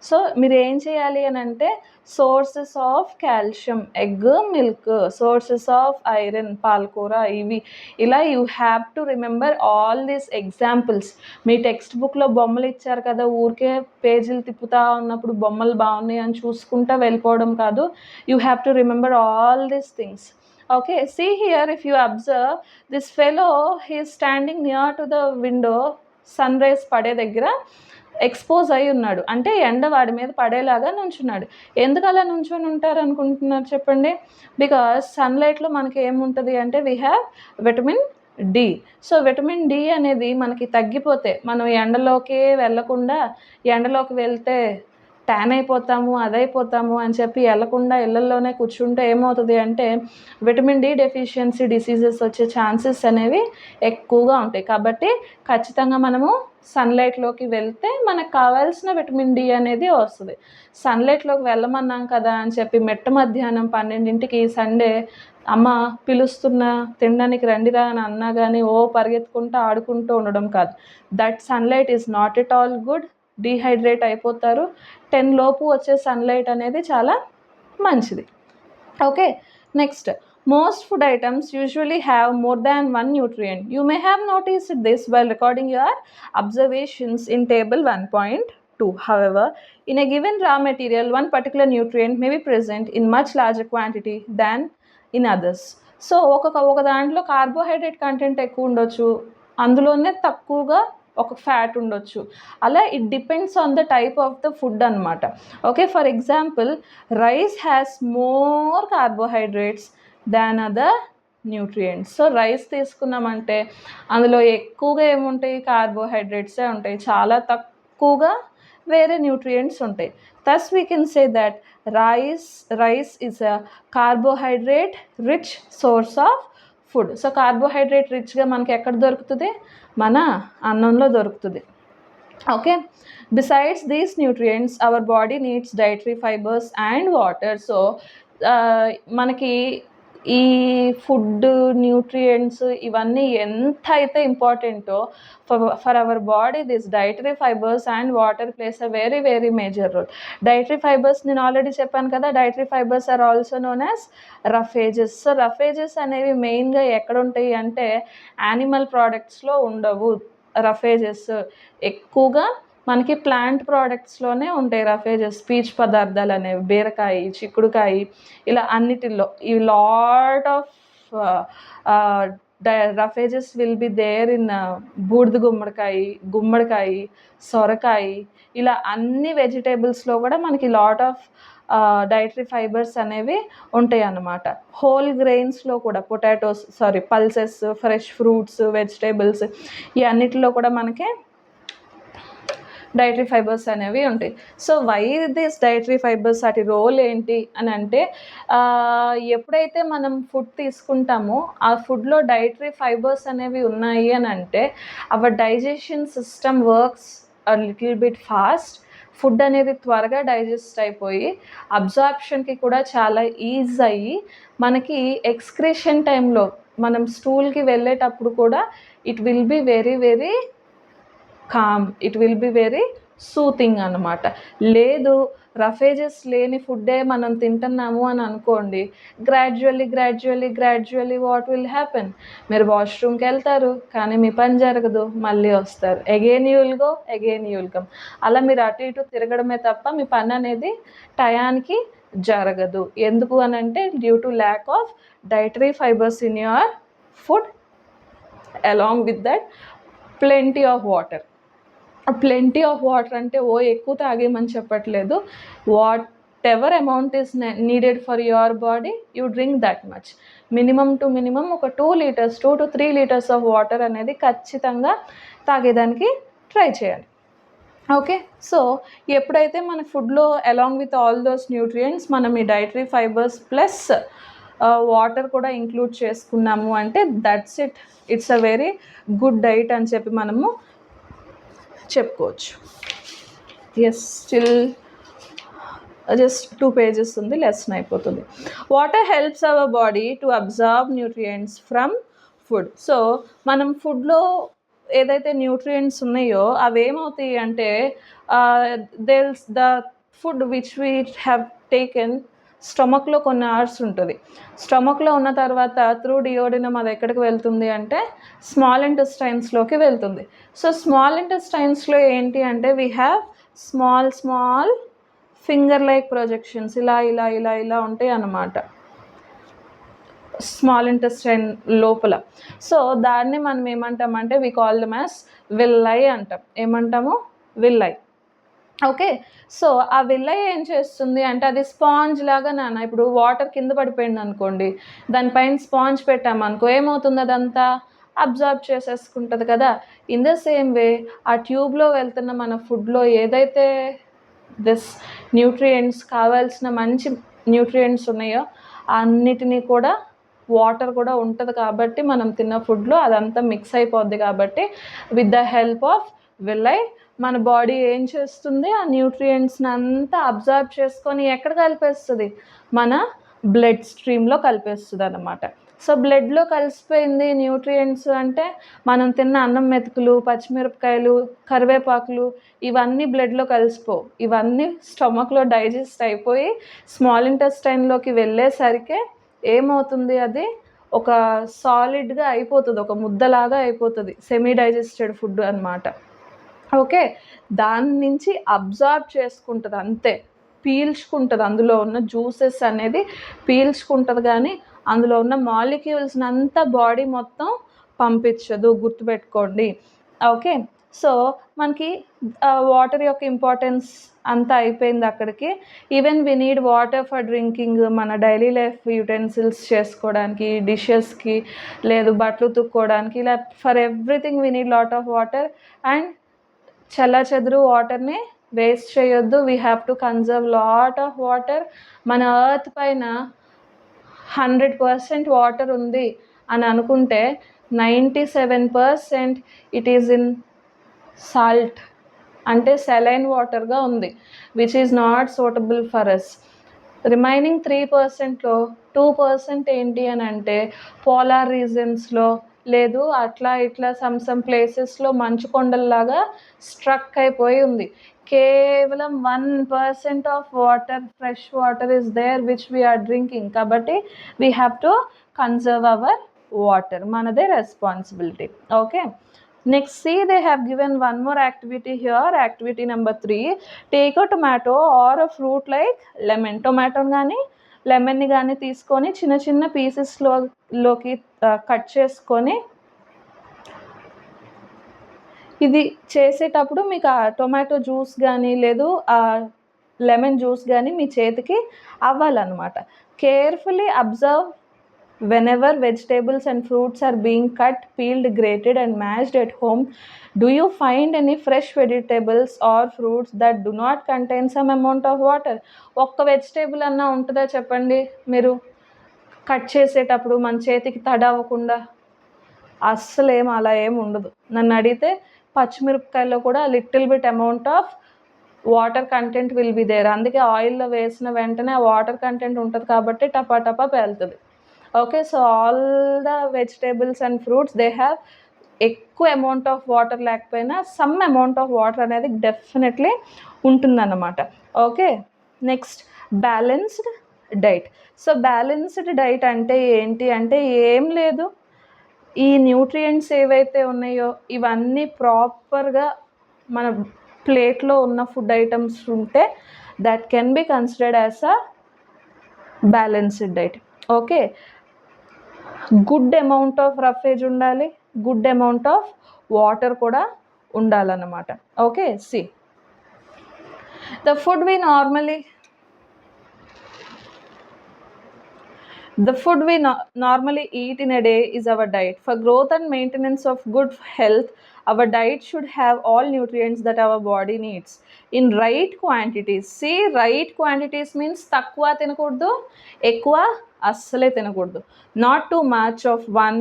సో మీరు ఏం చేయాలి అని అంటే sources of calcium egg, milk, sources of iron పాలకూర, ఇవి ఇలా you have to remember all these examples. Me text బుక్లో బొమ్మలు ఇచ్చారు కదా, ఊరికే పేజీలు తిప్పుతూ ఉన్నప్పుడు బొమ్మలు బాగున్నాయి అని చూసుకుంటూ వెళ్ళిపోవడం కాదు. You have to remember all these things. Okay, see here, if you observe this fellow, he is standing near to the window, sun rays పడే దగ్గర ఎక్స్పోజ్ అయి ఉన్నాడు, అంటే ఎండ వాడి మీద పడేలాగా నుంచున్నాడు. ఎందుకు అలా నుంచొని ఉంటారు అనుకుంటున్నారు చెప్పండి? బికాస్ సన్లైట్లో మనకి ఏముంటుంది అంటే we have vitamin D. So vitamin D అనేది మనకి తగ్గిపోతే, మనం ఎండలోకి వెళ్ళకుండా, ఎండలోకి వెళ్తే ట్యాన్ అయిపోతాము, అదైపోతాము అని చెప్పి వెళ్ళకుండా ఇళ్ళల్లోనే కూర్చుంటే ఏమవుతుంది అంటే విటమిన్ డి డెఫిషియన్సీ డిసీజెస్ వచ్చే ఛాన్సెస్ అనేవి ఎక్కువగా ఉంటాయి. కాబట్టి ఖచ్చితంగా మనము సన్లైట్లోకి వెళ్తే మనకు కావాల్సిన విటమిన్ డి అనేది వస్తుంది. సన్లైట్లోకి వెళ్ళమన్నాం కదా అని చెప్పి మధ్యాహ్నం 12ంటికి సండే అమ్మ పిలుస్తున్నా తినడానికి రండిరా అని అన్నా కానీ పరిగెత్తుకుంటూ ఆడుకుంటూ ఉండడం కాదు. That sunlight is not at all good. Dehydrate అయిపోతారు. 10 లోపు వచ్చే సన్లైట్ అనేది చాలా మంచిది. Okay, next most food items usually have more than one nutrient. You may have noticed this while recording your observations in table 1.2. However, in a given raw material, one particular nutrient may be present in much larger quantity than in others. So ఒక దాంట్లో carbohydrate content ఎక్కువ ఉండొచ్చు, అందులోనే తక్కువగా ఒక fat ఉండొచ్చు. అలా it depends on the type of the food అనమాట. Okay, for example rice has more carbohydrates than other nutrients. So rice తీసుకున్నామంటే అందులో ఎక్కువగా ఏముంటాయి, కార్బోహైడ్రేట్సే ఉంటాయి, చాలా తక్కువగా వేరే న్యూట్రియంట్స్ ఉంటాయి. thus we can say that rice is a carbohydrate rich source of food. So carbohydrate రిచ్గా మనకి ఎక్కడ దొరుకుతుంది? మన అన్నంలో దొరుకుతుంది. Okay, besides these nutrients our body needs dietary fibres and water. So మనకి ఈ ఫుడ్ న్యూట్రియంట్స్ ఇవన్నీ ఎంత అయితే ఇంపార్టెంటో for our body this dietary fibres and water plays a very very major role. Dietary fibers నేను ఆల్రెడీ చెప్పాను కదా, dietary fibers are also known as roughages. So roughages అనేవి మెయిన్గా ఎక్కడ ఉంటాయి అంటే యానిమల్ ప్రోడక్ట్స్లో ఉండవు. రఫేజెస్ ఎక్కువగా మనకి ప్లాంట్ ప్రోడక్ట్స్లోనే ఉంటాయి రఫేజెస్. పీచు పదార్థాలు అనేవి, బీరకాయ, చిక్కుడుకాయ, ఇలా అన్నిటిల్లో ఈ lot of roughages will be there in బూడిద గుమ్మడికాయ, సొరకాయ, ఇలా అన్ని వెజిటేబుల్స్లో కూడా మనకి లాట్ ఆఫ్ డైటరీ ఫైబర్స్ అనేవి ఉంటాయి అన్నమాట. హోల్ గ్రెయిన్స్లో కూడా పల్సెస్, ఫ్రెష్ ఫ్రూట్స్, వెజిటేబుల్స్, ఈ అన్నిటిలో కూడా మనకి డైటరీ ఫైబర్స్ అనేవి ఉంటాయి. So why this dietary fibers, వాటి రోల్ ఏంటి అని అంటే ఎప్పుడైతే మనం ఫుడ్ తీసుకుంటామో ఆ ఫుడ్లో డైటరీ ఫైబర్స్ అనేవి ఉన్నాయి అని అంటే our digestion system works a little bit fast. Food అనేది త్వరగా డైజెస్ట్ అయిపోయి అబ్జార్ప్షన్కి కూడా చాలా ఈజీ అయ్యి మనకి ఎక్స్క్రీషన్ టైంలో మనం స్టూల్కి వెళ్ళేటప్పుడు కూడా it will be very very calm, it will be very soothing అన్నమాట. లేదు రఫేజెస్ లేని ఫుడ్డే మనం తింటున్నాము అని అనుకోండి, గ్రాడ్యువల్లీ వాట్ విల్ హ్యాపెన్, మీరు వాష్రూమ్కి వెళ్తారు కానీ మీ పని జరగదు, మళ్ళీ వస్తారు, అగైన్ యూ విల్ కమ్. అలా మీరు అటు ఇటు తిరగడమే తప్ప మీ పని అనేది టయానికి జరగదు. ఎందుకు అని అంటే due to lack of dietary fibres in your food, along with that plenty of water. Plenty of water అంటే ఎక్కువ తాగేమని చెప్పట్లేదు. What ever amount is needed for your body you drink that much. Minimum to minimum ఒక 2 to 3 litres of water అనేది ఖచ్చితంగా తాగేదానికి try చేయాలి. Okay, so ఎప్పుడైతే మన ఫుడ్లో along with all those nutrients మనం ఈ డైటరీ ఫైబర్స్ ప్లస్ వాటర్ కూడా ఇంక్లూడ్ చేసుకున్నాము అంటే that's it's a very good diet అని చెప్పి మనము చెప్పుకోవచ్చు. ఎస్, స్టిల్ జస్ట్ 2 pages ఉంది, లెసన్ అయిపోతుంది. Water helps our body to observe nutrients from food. So మనం ఫుడ్లో ఏదైతే న్యూట్రియంట్స్ ఉన్నాయో అవి ఏమవుతాయి అంటే the food which we have taken స్టమక్లో కొన్ని అవర్స్ ఉంటుంది. స్టమక్లో ఉన్న తర్వాత త్రూ డియోడినం అది ఎక్కడికి వెళ్తుంది అంటే స్మాల్ ఇంటెస్టైన్స్లోకి వెళ్తుంది. సో స్మాల్ ఇంటెస్టైన్స్లో ఏంటి అంటే we have small finger like projections, ఇలా ఉంటాయి అన్నమాట స్మాల్ ఇంటెస్టైన్ లోపల. సో దాన్ని మనం ఏమంటామంటే we call them as villi అంటాం. ఏమంటాము? విల్లై. ఓకే, సో ఆ విల్లై ఏం చేస్తుంది అంటే అది స్పాంజ్ లాగా ఇప్పుడు వాటర్ కింద పడిపోయింది అనుకోండి, దానిపైన స్పాంజ్ పెట్టామనుకో ఏమవుతుంది, అదంతా అబ్జర్బ్ చేసేసుకుంటుంది కదా. ఇన్ ద సేమ్ వే ఆ ట్యూబ్లో వెళ్తున్న మన ఫుడ్లో ఏదైతే దిస్ న్యూట్రియంట్స్ కావాల్సిన మంచి న్యూట్రియంట్స్ ఉన్నాయో అన్నిటినీ కూడా వాటర్ కూడా ఉంటుంది కాబట్టి మనం తిన్న ఫుడ్లో అదంతా మిక్స్ అయిపోద్ది. కాబట్టి విత్ ద హెల్ప్ ఆఫ్ విల్లై మన బాడీ ఏం చేస్తుంది, ఆ న్యూట్రియంట్స్ని అంతా అబ్జర్బ్ చేసుకొని ఎక్కడ కలిపేస్తుంది, మన బ్లడ్ స్ట్రీమ్లో కలిపేస్తుంది అన్నమాట. సో బ్లడ్లో కలిసిపోయింది న్యూట్రియంట్స్ అంటే మనం తిన్న అన్నం మెతుకులు, పచ్చిమిరపకాయలు, కరివేపాకులు ఇవన్నీ బ్లడ్లో కలిసిపోవు. ఇవన్నీ స్టమక్లో డైజెస్ట్ అయిపోయి స్మాల్ ఇంటెస్టైన్లోకి వెళ్ళేసరికి ఏమవుతుంది, అది ఒక సాలిడ్గా అయిపోతుంది, ఒక ముద్దలాగా అయిపోతుంది, సెమీ డైజెస్టెడ్ ఫుడ్ అన్నమాట. ఓకే, దాని నుంచి అబ్జార్బ్ చేసుకుంటుంది, అంతే పీల్చుకుంటుంది. అందులో ఉన్న జ్యూసెస్ అనేది పీల్చుకుంటుంది కానీ అందులో ఉన్న మాలిక్యూల్స్ని అంతా బాడీ మొత్తం పంపించదు, గుర్తుపెట్టుకోండి. ఓకే, సో మనకి వాటర్ యొక్క ఇంపార్టెన్స్ అంతా అయిపోయింది అక్కడికి. Even we need water for drinking, మన డైలీ లైఫ్ యుటెన్సిల్స్ చేసుకోవడానికి, డిషెస్కి, లేదు బట్టలు తుక్కోవడానికి, ఇలా for everything we need lot of water. And చల్లాచెదురు వాటర్ని వేస్ట్ చేయొద్దు. We have to conserve lot of water. మన ఎర్త్ పైన 100% వాటర్ ఉంది అని అనుకుంటే 97% ఇట్ ఈజ్ ఇన్ సాల్ట్, అంటే సెలైన్ వాటర్గా ఉంది, which is not suitable for us. Remaining 3%లో 2% ఏంటి అని అంటే పోలార్ రీజన్స్లో లేదు అట్లా ఇట్లా సమ్ ప్లేసెస్లో మంచు కొండల్లాగా స్ట్రక్ అయిపోయి ఉంది. కేవలం 1% of water, fresh water is there which we are drinking. కాబట్టి we have to conserve our water, మనదే responsibility. Okay, next see they have given one more activity here. Activity number 3, take a tomato or a fruit like lemon. Tomato గానీ లెమన్ని కానీ తీసుకొని చిన్న చిన్న పీసెస్లోకి cut చేసుకొని, ఇది చేసేటప్పుడు మీకు ఆ టొమాటో జ్యూస్ కానీ లేదు ఆ లెమన్ జ్యూస్ కానీ మీ చేతికి అవ్వాలన్నమాట. Carefully observe whenever vegetables and fruits are being cut, peeled, grated and mashed at home. Do you find any fresh vegetables or fruits that do not contain some amount of water? ఒక్క vegetable అన్నా ఉంటుందా చెప్పండి మీరు cut చేసేటప్పుడు మన చేతికి తడవకుండా? అస్సలు అలా ఏం ఉండదు. నన్ను అడిగితే పచ్చిమిరపకాయలో కూడా little bit amount of water content will be there. అందుకే ఆయిల్లో వేసిన వెంటనే ఆ వాటర్ కంటెంట్ ఉంటుంది కాబట్టి టపా టపా పేలుతుంది. Okay, so all the vegetables and fruits they have ఎక్కువ అమౌంట్ ఆఫ్ వాటర్ లేకపోయినా సమ్ అమౌంట్ ఆఫ్ వాటర్ అనేది డెఫినెట్లీ ఉంటుందన్నమాట. Okay, next balanced diet. So balanced diet అంటే ఏంటి అంటే ఏం లేదు, ఈ న్యూట్రియంట్స్ ఏవైతే ఉన్నాయో ఇవన్నీ ప్రాపర్గా మన ప్లేట్లో ఉన్న ఫుడ్ ఐటమ్స్ ఉంటే that can be considered as a balanced diet. Okay, good amount of roughage ఉండాలి, గుడ్ అమౌంట్ ఆఫ్ వాటర్ కూడా ఉండాలన్నమాట. Okay, see the food we normally eat in a day is our diet. For growth and maintenance of good health, our diet should have all nutrients that our body needs in right quantities. See, right quantities means తక్కువ తినకూడదు, ఎక్కువ అస్సలే తినకూడదు. Not too much of one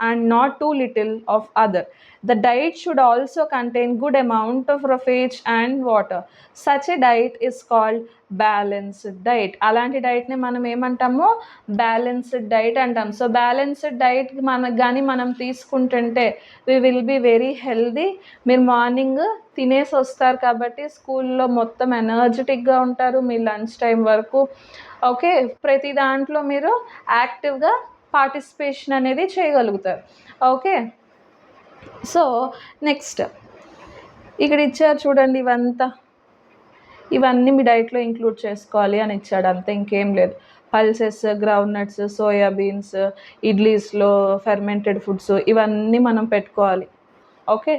and not too little of other. The diet should also contain good amount of roughage and water. Such a diet is called balanced diet. అలాంటి డైట్ని మనం ఏమంటాము? Balanced diet అంటాం. So balanced diet మనం తీసుకుంటుంటే we will be very healthy. మీరు morning తినేసి వస్తారు కాబట్టి స్కూల్లో మొత్తం ఎనర్జెటిక్గా ఉంటారు మీ లంచ్ టైం వరకు. ఓకే, ప్రతి దాంట్లో మీరు యాక్టివ్గా పార్టిసిపేషన్ అనేది చేయగలుగుతారు. ఓకే, సో నెక్స్ట్ ఇక్కడ ఇచ్చారు చూడండి, ఇవన్నీ మీ డైట్లో ఇంక్లూడ్ చేసుకోవాలి అని ఇచ్చాడు, అంతే, ఇంకేం లేదు. పల్సెస్, గ్రౌండ్ నట్స్, సోయాబీన్స్, ఇడ్లీస్లో ఫెర్మెంటెడ్ ఫుడ్స్ ఇవన్నీ మనం పెట్టుకోవాలి. ఓకే,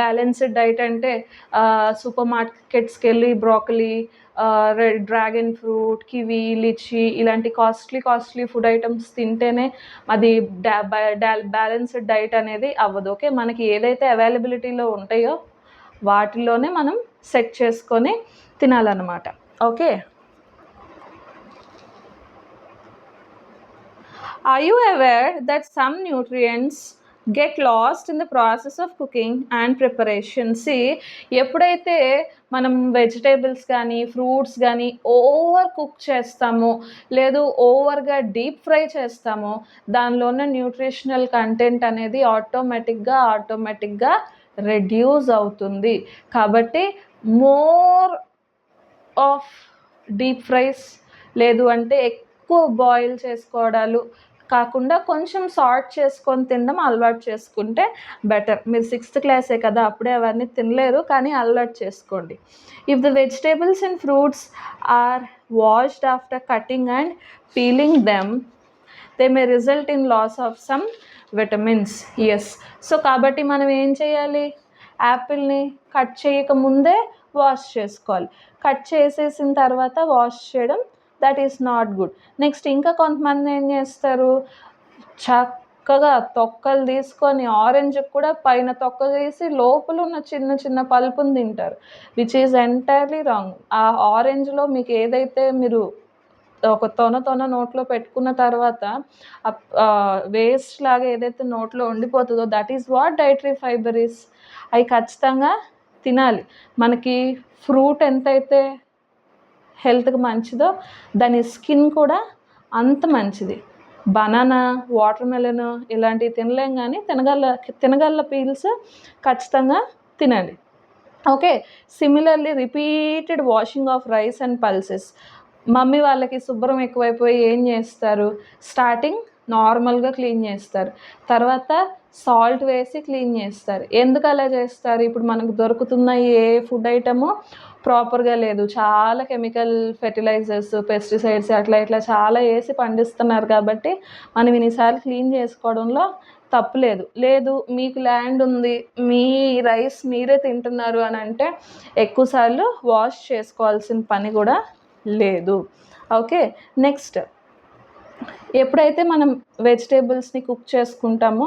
బ్యాలెన్స్డ్ డైట్ అంటే సూపర్ మార్కెట్స్కి వెళ్ళి broccoli, dragon fruit, kiwi, lychee ఇలాంటి కాస్ట్లీ ఫుడ్ ఐటమ్స్ తింటేనే అది బ్యాలెన్స్డ్ డైట్ అనేది అవ్వదు. ఓకే, మనకి ఏదైతే అవైలబిలిటీలో ఉంటాయో వాటిలోనే మనం సెట్ చేసుకొని తినాలన్నమాట. Okay, are you aware that some nutrients get lost in the process of cooking and preparation? See, ఎప్పుడైతే మనం వెజిటేబుల్స్ కానీ ఫ్రూట్స్ కానీ ఓవర్ కుక్ చేస్తామో లేదు ఓవర్గా డీప్ ఫ్రై చేస్తామో దానిలో ఉన్న న్యూట్రిషనల్ కంటెంట్ అనేది ఆటోమేటిక్గా రెడ్యూస్ అవుతుంది. కాబట్టి మోర్ ఆఫ్ డీప్ ఫ్రైస్ లేదు అంటే ఎక్కువ బాయిల్ చేసుకోవడాలు కాకుండా కొంచెం సార్ట్ చేసుకొని తినడం అలవాటు చేసుకుంటే బెటర్. మీరు 6th క్లాసే కదా, అప్పుడే అవన్నీ తినలేరు, కానీ అలవాటు చేసుకోండి. If the vegetables and fruits are washed after cutting and peeling them they may result in loss of some vitamins. Yes, so కాబట్టి మనం ఏం చేయాలి? యాపిల్ని కట్ చేయకముందే వాష్ చేసుకోవాలి. కట్ చేసేసిన తర్వాత వాష్ చేయడం that is not good. Next ఇంకా కొంతమంది ఏం చేస్తారు, చక్కగా తొక్కలు తీసుకొని ఆరెంజ్కి కూడా పైన తొక్క తీసి లోపల ఉన్న చిన్న చిన్న పల్పుని తింటారు, విచ్ ఈజ్ ఎంటైర్లీ రాంగ్. ఆ ఆరెంజ్లో మీకు ఏదైతే మీరు ఒక తొన నోట్లో పెట్టుకున్న తర్వాత వేస్ట్ లాగా ఏదైతే నోట్లో ఉండిపోతుందో that is what dietary fibre is. అవి ఖచ్చితంగా తినాలి. మనకి ఫ్రూట్ ఎంతైతే హెల్త్కి మంచిదో దాని స్కిన్ కూడా అంత మంచిది. బనానా, వాటర్ మెలన్ ఇలాంటివి తినలేం, కానీ తినగల పీల్స్ ఖచ్చితంగా తినండి. Okay. Similarly repeated washing of rice and pulses. Mummy వాళ్ళకి శుభ్రం ఎక్కువైపోయి ఏం చేస్తారు, స్టార్టింగ్ నార్మల్గా క్లీన్ చేస్తారు, తర్వాత సాల్ట్ వేసి క్లీన్ చేస్తారు. ఎందుకు అలా చేస్తారు? ఇప్పుడు మనకు దొరుకుతున్న ఏ ఫుడ్ ఐటము ప్రాపర్గా లేదు, చాలా కెమికల్ ఫెర్టిలైజర్స్, పెస్టిసైడ్స్ అట్లా ఇట్లా చాలా వేసి పండిస్తున్నారు కాబట్టి మనం ఇన్నిసార్లు క్లీన్ చేసుకోవడంలో తప్పులేదు. లేదు మీకు ల్యాండ్ ఉంది, మీ రైస్ మీరే తింటున్నారు అని అంటే ఎక్కువసార్లు వాష్ చేసుకోవాల్సిన పని కూడా లేదు. ఓకే. నెక్స్ట్, ఎప్పుడైతే మనం వెజిటేబుల్స్ని కుక్ చేసుకుంటామో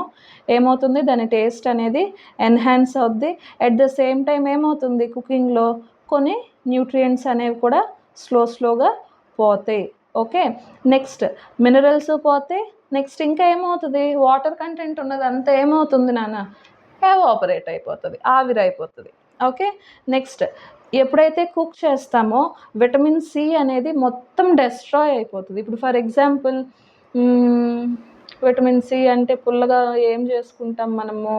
ఏమవుతుంది, దాని టేస్ట్ అనేది ఎన్హాన్స్ అవుద్ది. అట్ ద సేమ్ టైం ఏమవుతుంది, కుకింగ్లో కొన్ని న్యూట్రియంట్స్ అనేవి కూడా స్లోగా పోతాయి. ఓకే. నెక్స్ట్, మినరల్స్ పోతాయి. నెక్స్ట్ ఇంకా ఏమవుతుంది, వాటర్ కంటెంట్ ఉన్నది అంతా ఏమవుతుంది నాన్న, ఎవాపరేట్ అయిపోతుంది, ఆవిరైపోతుంది. ఓకే. నెక్స్ట్, ఎప్పుడైతే కుక్ చేస్తామో విటమిన్ సి అనేది మొత్తం డెస్ట్రాయ్ అయిపోతుంది. ఇప్పుడు ఫర్ ఎగ్జాంపుల్ విటమిన్ సి అంటే పుల్లగా ఏం చేసుకుంటాం మనము,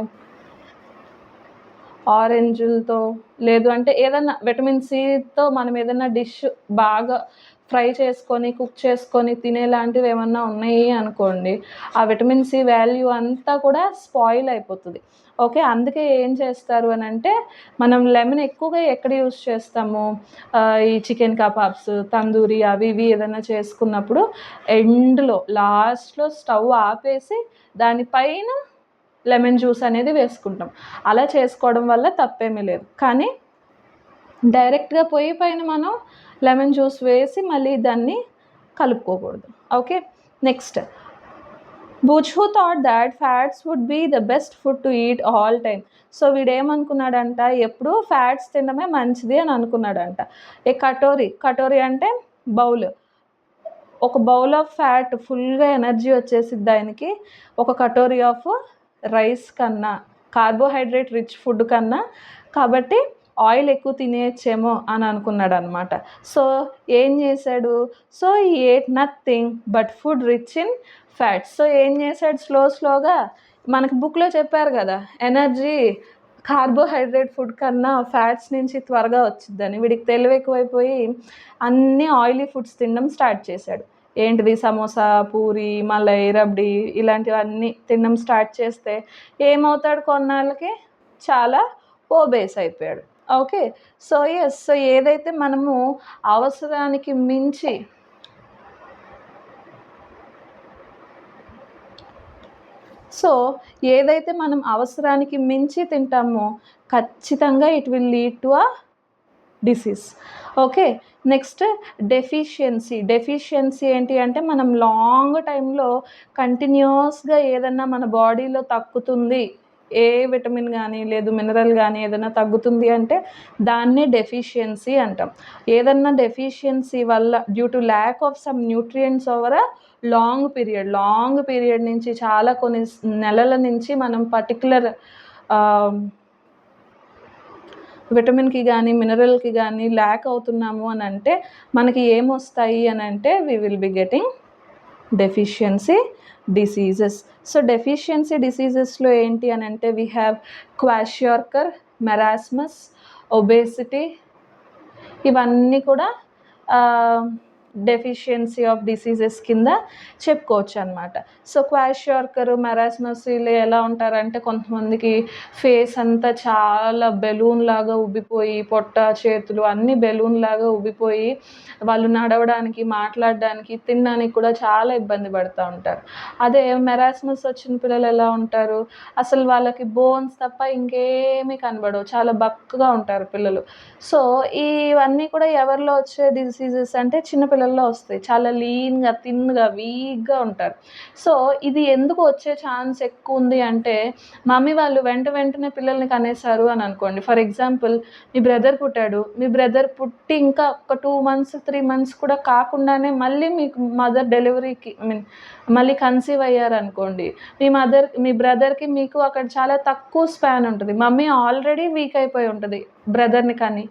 ఆరెంజ్లతో, లేదు అంటే ఏదన్నా విటమిన్ సితో మనం ఏదన్నా డిష్ బాగా ఫ్రై చేసుకొని కుక్ చేసుకొని తినేలాంటివి ఏమన్నా ఉన్నాయి అనుకోండి, ఆ విటమిన్ సి వాల్యూ అంతా కూడా స్పాయిల్ అయిపోతుంది. ఓకే. అందుకే ఏం చేస్తారు అని అంటే మనం లెమన్ ఎక్కువగా ఎక్కడ యూస్ చేస్తాము, ఈ చికెన్ కబాబ్స్, తందూరి అవి ఇవి ఏదైనా చేసుకున్నప్పుడు ఎండ్లో లాస్ట్లో స్టవ్ ఆపేసి దానిపైన లెమన్ జ్యూస్ అనేది వేసుకుంటాం. అలా చేసుకోవడం వల్ల తప్పేమీ లేదు, కానీ డైరెక్ట్గా పొయ్యి పైన మనం లెమన్ జ్యూస్ వేసి మళ్ళీ దాన్ని కలుపుకోకూడదు. Okay. Next, Butch who thought that fats would be the best food to eat all time. So వీడేమనుకున్నాడంట, ఎప్పుడు ఫ్యాట్స్ తినడమే మంచిది అని అనుకున్నాడంట. ఏ కటోరీ అంటే బౌల్, ఒక బౌల్ ఆఫ్ ఫ్యాట్ ఫుల్గా ఎనర్జీ వచ్చేసిద్ది ఆయనకి ఒక కటోరీ ఆఫ్ రైస్ కన్నా, కార్బోహైడ్రేట్ రిచ్ ఫుడ్ కన్నా. కాబట్టి ఆయిల్ ఎక్కువ తినేయచ్చేమో అని అనుకున్నాడు అనమాట. సో ఏం చేశాడు, సో ఈ ate nothing but food rich in fats. So ఏం చేశాడు, స్లోగా మనకి బుక్లో చెప్పారు కదా, ఎనర్జీ కార్బోహైడ్రేట్ ఫుడ్ కన్నా ఫ్యాట్స్ నుంచి త్వరగా వచ్చిద్దని. వీడికి తెలివి ఎక్కువైపోయి అన్ని ఆయిలీ ఫుడ్స్ తినడం స్టార్ట్ చేశాడు. ఏంటిది, సమోసా, పూరి, మలై, రబ్డీ ఇలాంటివన్నీ తినడం స్టార్ట్ చేస్తే ఏమవుతాడు, కొన్నాళ్ళకి చాలా ఓబేస్ అయిపోయాడు. ఓకే. సో ఎస్, సో ఏదైతే మనము అవసరానికి మించి తింటామో ఖచ్చితంగా it will lead to a disease. Okay. Next, deficiency ఏంటి అంటే మనం లాంగ్ టైంలో కంటిన్యూస్గా ఏదన్నా మన బాడీలో తగ్గుతుంది, ఏ విటమిన్ కానీ లేదు మినరల్ కానీ ఏదైనా తగ్గుతుంది అంటే దాన్నే డెఫిషియన్సీ అంటాం. ఏదన్నా డెఫిషియన్సీ వల్ల due to lack of some nutrients over a long period నుంచి, చాలా కొన్ని నెలల నుంచి మనం పర్టికులర్ విటమిన్కి కానీ మినరల్కి కానీ ల్యాక్ అవుతున్నాము అని అంటే మనకి ఏమొస్తాయి అని అంటే we will be getting deficiency diseases. So deficiency డిసీజెస్లో ఏంటి అని అంటే we have kwashiorkor, marasmus, obesity, ఇవన్నీ కూడా డెఫిషియన్సీ ఆఫ్ డిసీజెస్ కింద చెప్పుకోవచ్చు అనమాట. సో క్వాషియార్కర్, మెరాస్మస్ వీళ్ళు ఎలా ఉంటారంటే కొంతమందికి ఫేస్ అంతా చాలా బెలూన్ లాగా ఉబ్బిపోయి, పొట్ట చేతులు అన్నీ బెలూన్ లాగా ఉబ్బిపోయి వాళ్ళు నడవడానికి, మాట్లాడడానికి, తినడానికి కూడా చాలా ఇబ్బంది పడుతూ ఉంటారు. అదే మెరాస్మస్ వచ్చిన పిల్లలు ఎలా ఉంటారు, అసలు వాళ్ళకి బోన్స్ తప్ప ఇంకేమీ కనబడవు, చాలా బక్కగా ఉంటారు పిల్లలు. సో ఇవన్నీ కూడా ఎవరిలో వచ్చే డిసీజెస్ అంటే చిన్నపిల్లలు పిల్లల్లో వస్తాయి, చాలా లీన్గా థిన్గా వీక్గా ఉంటారు. సో ఇది ఎందుకు వచ్చే ఛాన్స్ ఎక్కువ ఉంది అంటే, మమ్మీ వాళ్ళు వెంటనే పిల్లల్ని కనేశారు అని అనుకోండి. ఫర్ ఎగ్జాంపుల్, మీ బ్రదర్ పుట్టాడు, మీ బ్రదర్ పుట్టి ఇంకా ఒక 2 మంత్స్ 3 మంత్స్ కూడా కాకుండానే మళ్ళీ మీకు మదర్ డెలివరీకి మళ్ళీ కన్సీవ్ అయ్యారనుకోండి, మీ బ్రదర్కి మీకు అక్కడ చాలా తక్కువ స్పాన్ ఉంటుంది. మమ్మీ ఆల్రెడీ వీక్ అయిపోయి ఉంటుంది బ్రదర్ని కానీ,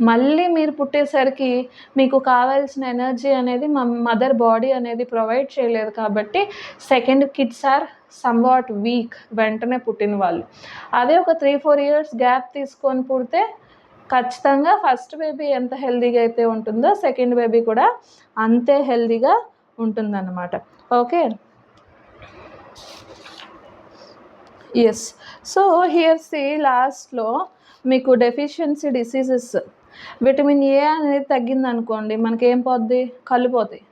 మళ్ళీ మీరు పుట్టేసరికి మీకు కావాల్సిన ఎనర్జీ అనేది మదర్ బాడీ అనేది ప్రొవైడ్ చేయలేదు. కాబట్టి second kids are somewhat weak, వెంటనే పుట్టిన వాళ్ళు. అదే ఒక 3-4 ఇయర్స్ గ్యాప్ తీసుకొని పుడితే ఖచ్చితంగా ఫస్ట్ బేబీ ఎంత హెల్దీగా అయితే ఉంటుందో సెకండ్ బేబీ కూడా అంతే హెల్దీగా ఉంటుందన్నమాట. Okay, yes. So here see లాస్ట్లో మీకు డెఫిషియన్సీ డిసీజెస్, విటమిన్ ఏ అనేది తగ్గిందనుకోండి, మనకేం పోద్ది, కళ్ళు పోతాయి,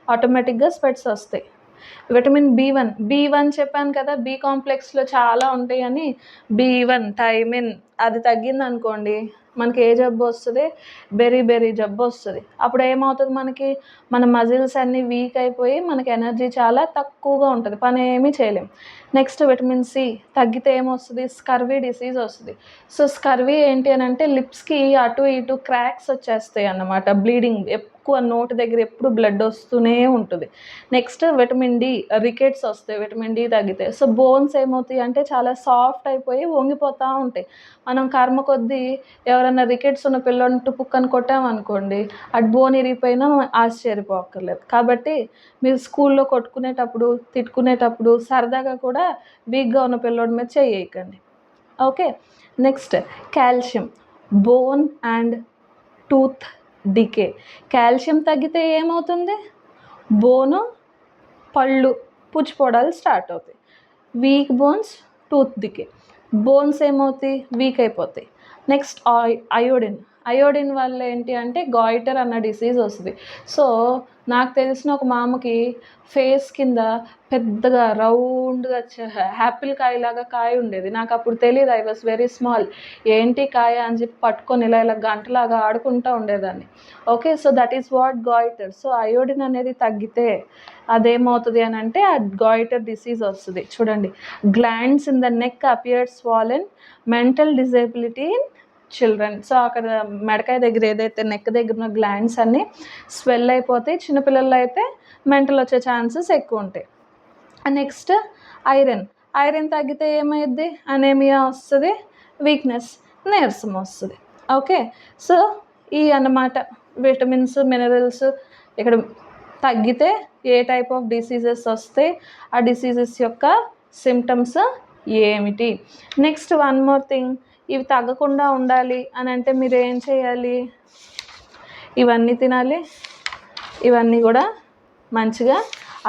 ఆటోమేటిక్గా స్పెట్స్ వస్తాయి. విటమిన్ B1 చెప్పాను కదా, బి కాంప్లెక్స్లో చాలా ఉంటాయి అని. B1 థైమిన్ అది తగ్గిందనుకోండి, మనకి ఏ జబ్బు వస్తుంది, బెరీ జబ్బు వస్తుంది. అప్పుడు ఏమవుతుంది, మన మజిల్స్ అన్నీ వీక్ అయిపోయి మనకి ఎనర్జీ చాలా తక్కువగా ఉంటుంది, పని ఏమీ చేయలేం. నెక్స్ట్ విటమిన్ సి తగ్గితే ఏమొస్తుంది, స్కర్వీ డిసీజ్ వస్తుంది. సో స్కర్వీ ఏంటి అని అంటే, లిప్స్కి అటు ఇటు క్రాక్స్ వచ్చేస్తాయి అన్నమాట, బ్లీడింగ్ ఎక్కువ, నోటి దగ్గర ఎప్పుడు బ్లడ్ వస్తూనే ఉంటుంది. నెక్స్ట్ విటమిన్ డి, రికెట్స్ వస్తాయి విటమిన్ డి తగ్గితే. సో బోన్స్ ఏమవుతాయి అంటే చాలా సాఫ్ట్ అయిపోయి వంగిపోతూ ఉంటాయి. మనం కర్మ కొద్దీ ఎవరైనా రికెట్స్ ఉన్న పిల్లని టుపుక్కని కొట్టామనుకోండి, అటు బోన్ ఇరిగిపోయినా ఆశ్చర్యపోక్కర్లేదు. కాబట్టి మీరు స్కూల్లో కొట్టుకునేటప్పుడు, తిట్టుకునేటప్పుడు సరదాగా కూడా వీక్గా ఉన్న పిల్లోడి మీద చేయకండి. Okay, next calcium, bone and tooth decay. Calcium తగ్గితే ఏమవుతుంది, బోను, పళ్ళు పుచ్చిపోవడాలు స్టార్ట్ అవుతాయి. Weak bones, tooth decay, bones ఏమవుతాయి, వీక్ అయిపోతాయి. నెక్స్ట్ అయోడిన్ వల్ల ఏంటి అంటే గాయిటర్ అన్న డిసీజ్ వస్తుంది. సో నాకు తెలిసిన ఒక మామకి ఫేస్ కింద పెద్దగా రౌండ్గా యాపిల్ కాయలాగా కాయ ఉండేది. నాకు అప్పుడు తెలియదు, ఐ వాస్ వెరీ స్మాల్. ఏంటి కాయ అని చెప్పి పట్టుకొని ఇలా గంటలాగా ఆడుకుంటూ ఉండేదాన్ని. Okay, so that is what goitre. So iodine అనేది తగ్గితే అదేమవుతుంది అని అంటే ఆ గాయిటర్ డిసీజ్ వస్తుంది. చూడండి, glands in the neck appear swollen, mental disability in children. So అక్కడ మెడకాయ దగ్గర ఏదైతే నెక్ దగ్గర ఉన్న గ్లాండ్స్ అన్నీ స్వెల్ అయిపోతాయి. చిన్నపిల్లల్లో అయితే మెంటల్ వచ్చే ఛాన్సెస్ ఎక్కువ ఉంటాయి. నెక్స్ట్ ఐరన్ తగ్గితే ఏమైద్ది, అనేమియా వస్తుంది, వీక్నెస్, నీరసం వస్తుంది. ఓకే, సో ఈ అన్నమాట విటమిన్స్, మినరల్స్ ఇక్కడ తగ్గితే ఏ టైప్ ఆఫ్ డిసీజెస్ వస్తే ఆ డిసీజెస్ యొక్క సిమ్టమ్స్ ఏమిటి. నెక్స్ట్ వన్ మోర్ థింగ్, ఇవి తగ్గకుండా ఉండాలి అని అంటే మీరు ఏం చేయాలి, ఇవన్నీ తినాలి, ఇవన్నీ కూడా మంచిగా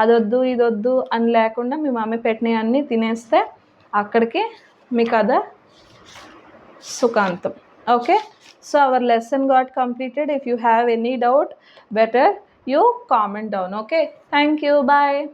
అదొద్దు ఇదొద్దు అని లేకుండా మీ మమ్మీ పెట్టినవి అన్నీ తినేస్తే అక్కడికి మీ కథ సుఖాంతం. Okay, so our lesson got completed. If you have any doubt, better you comment down. Okay, thank you, bye.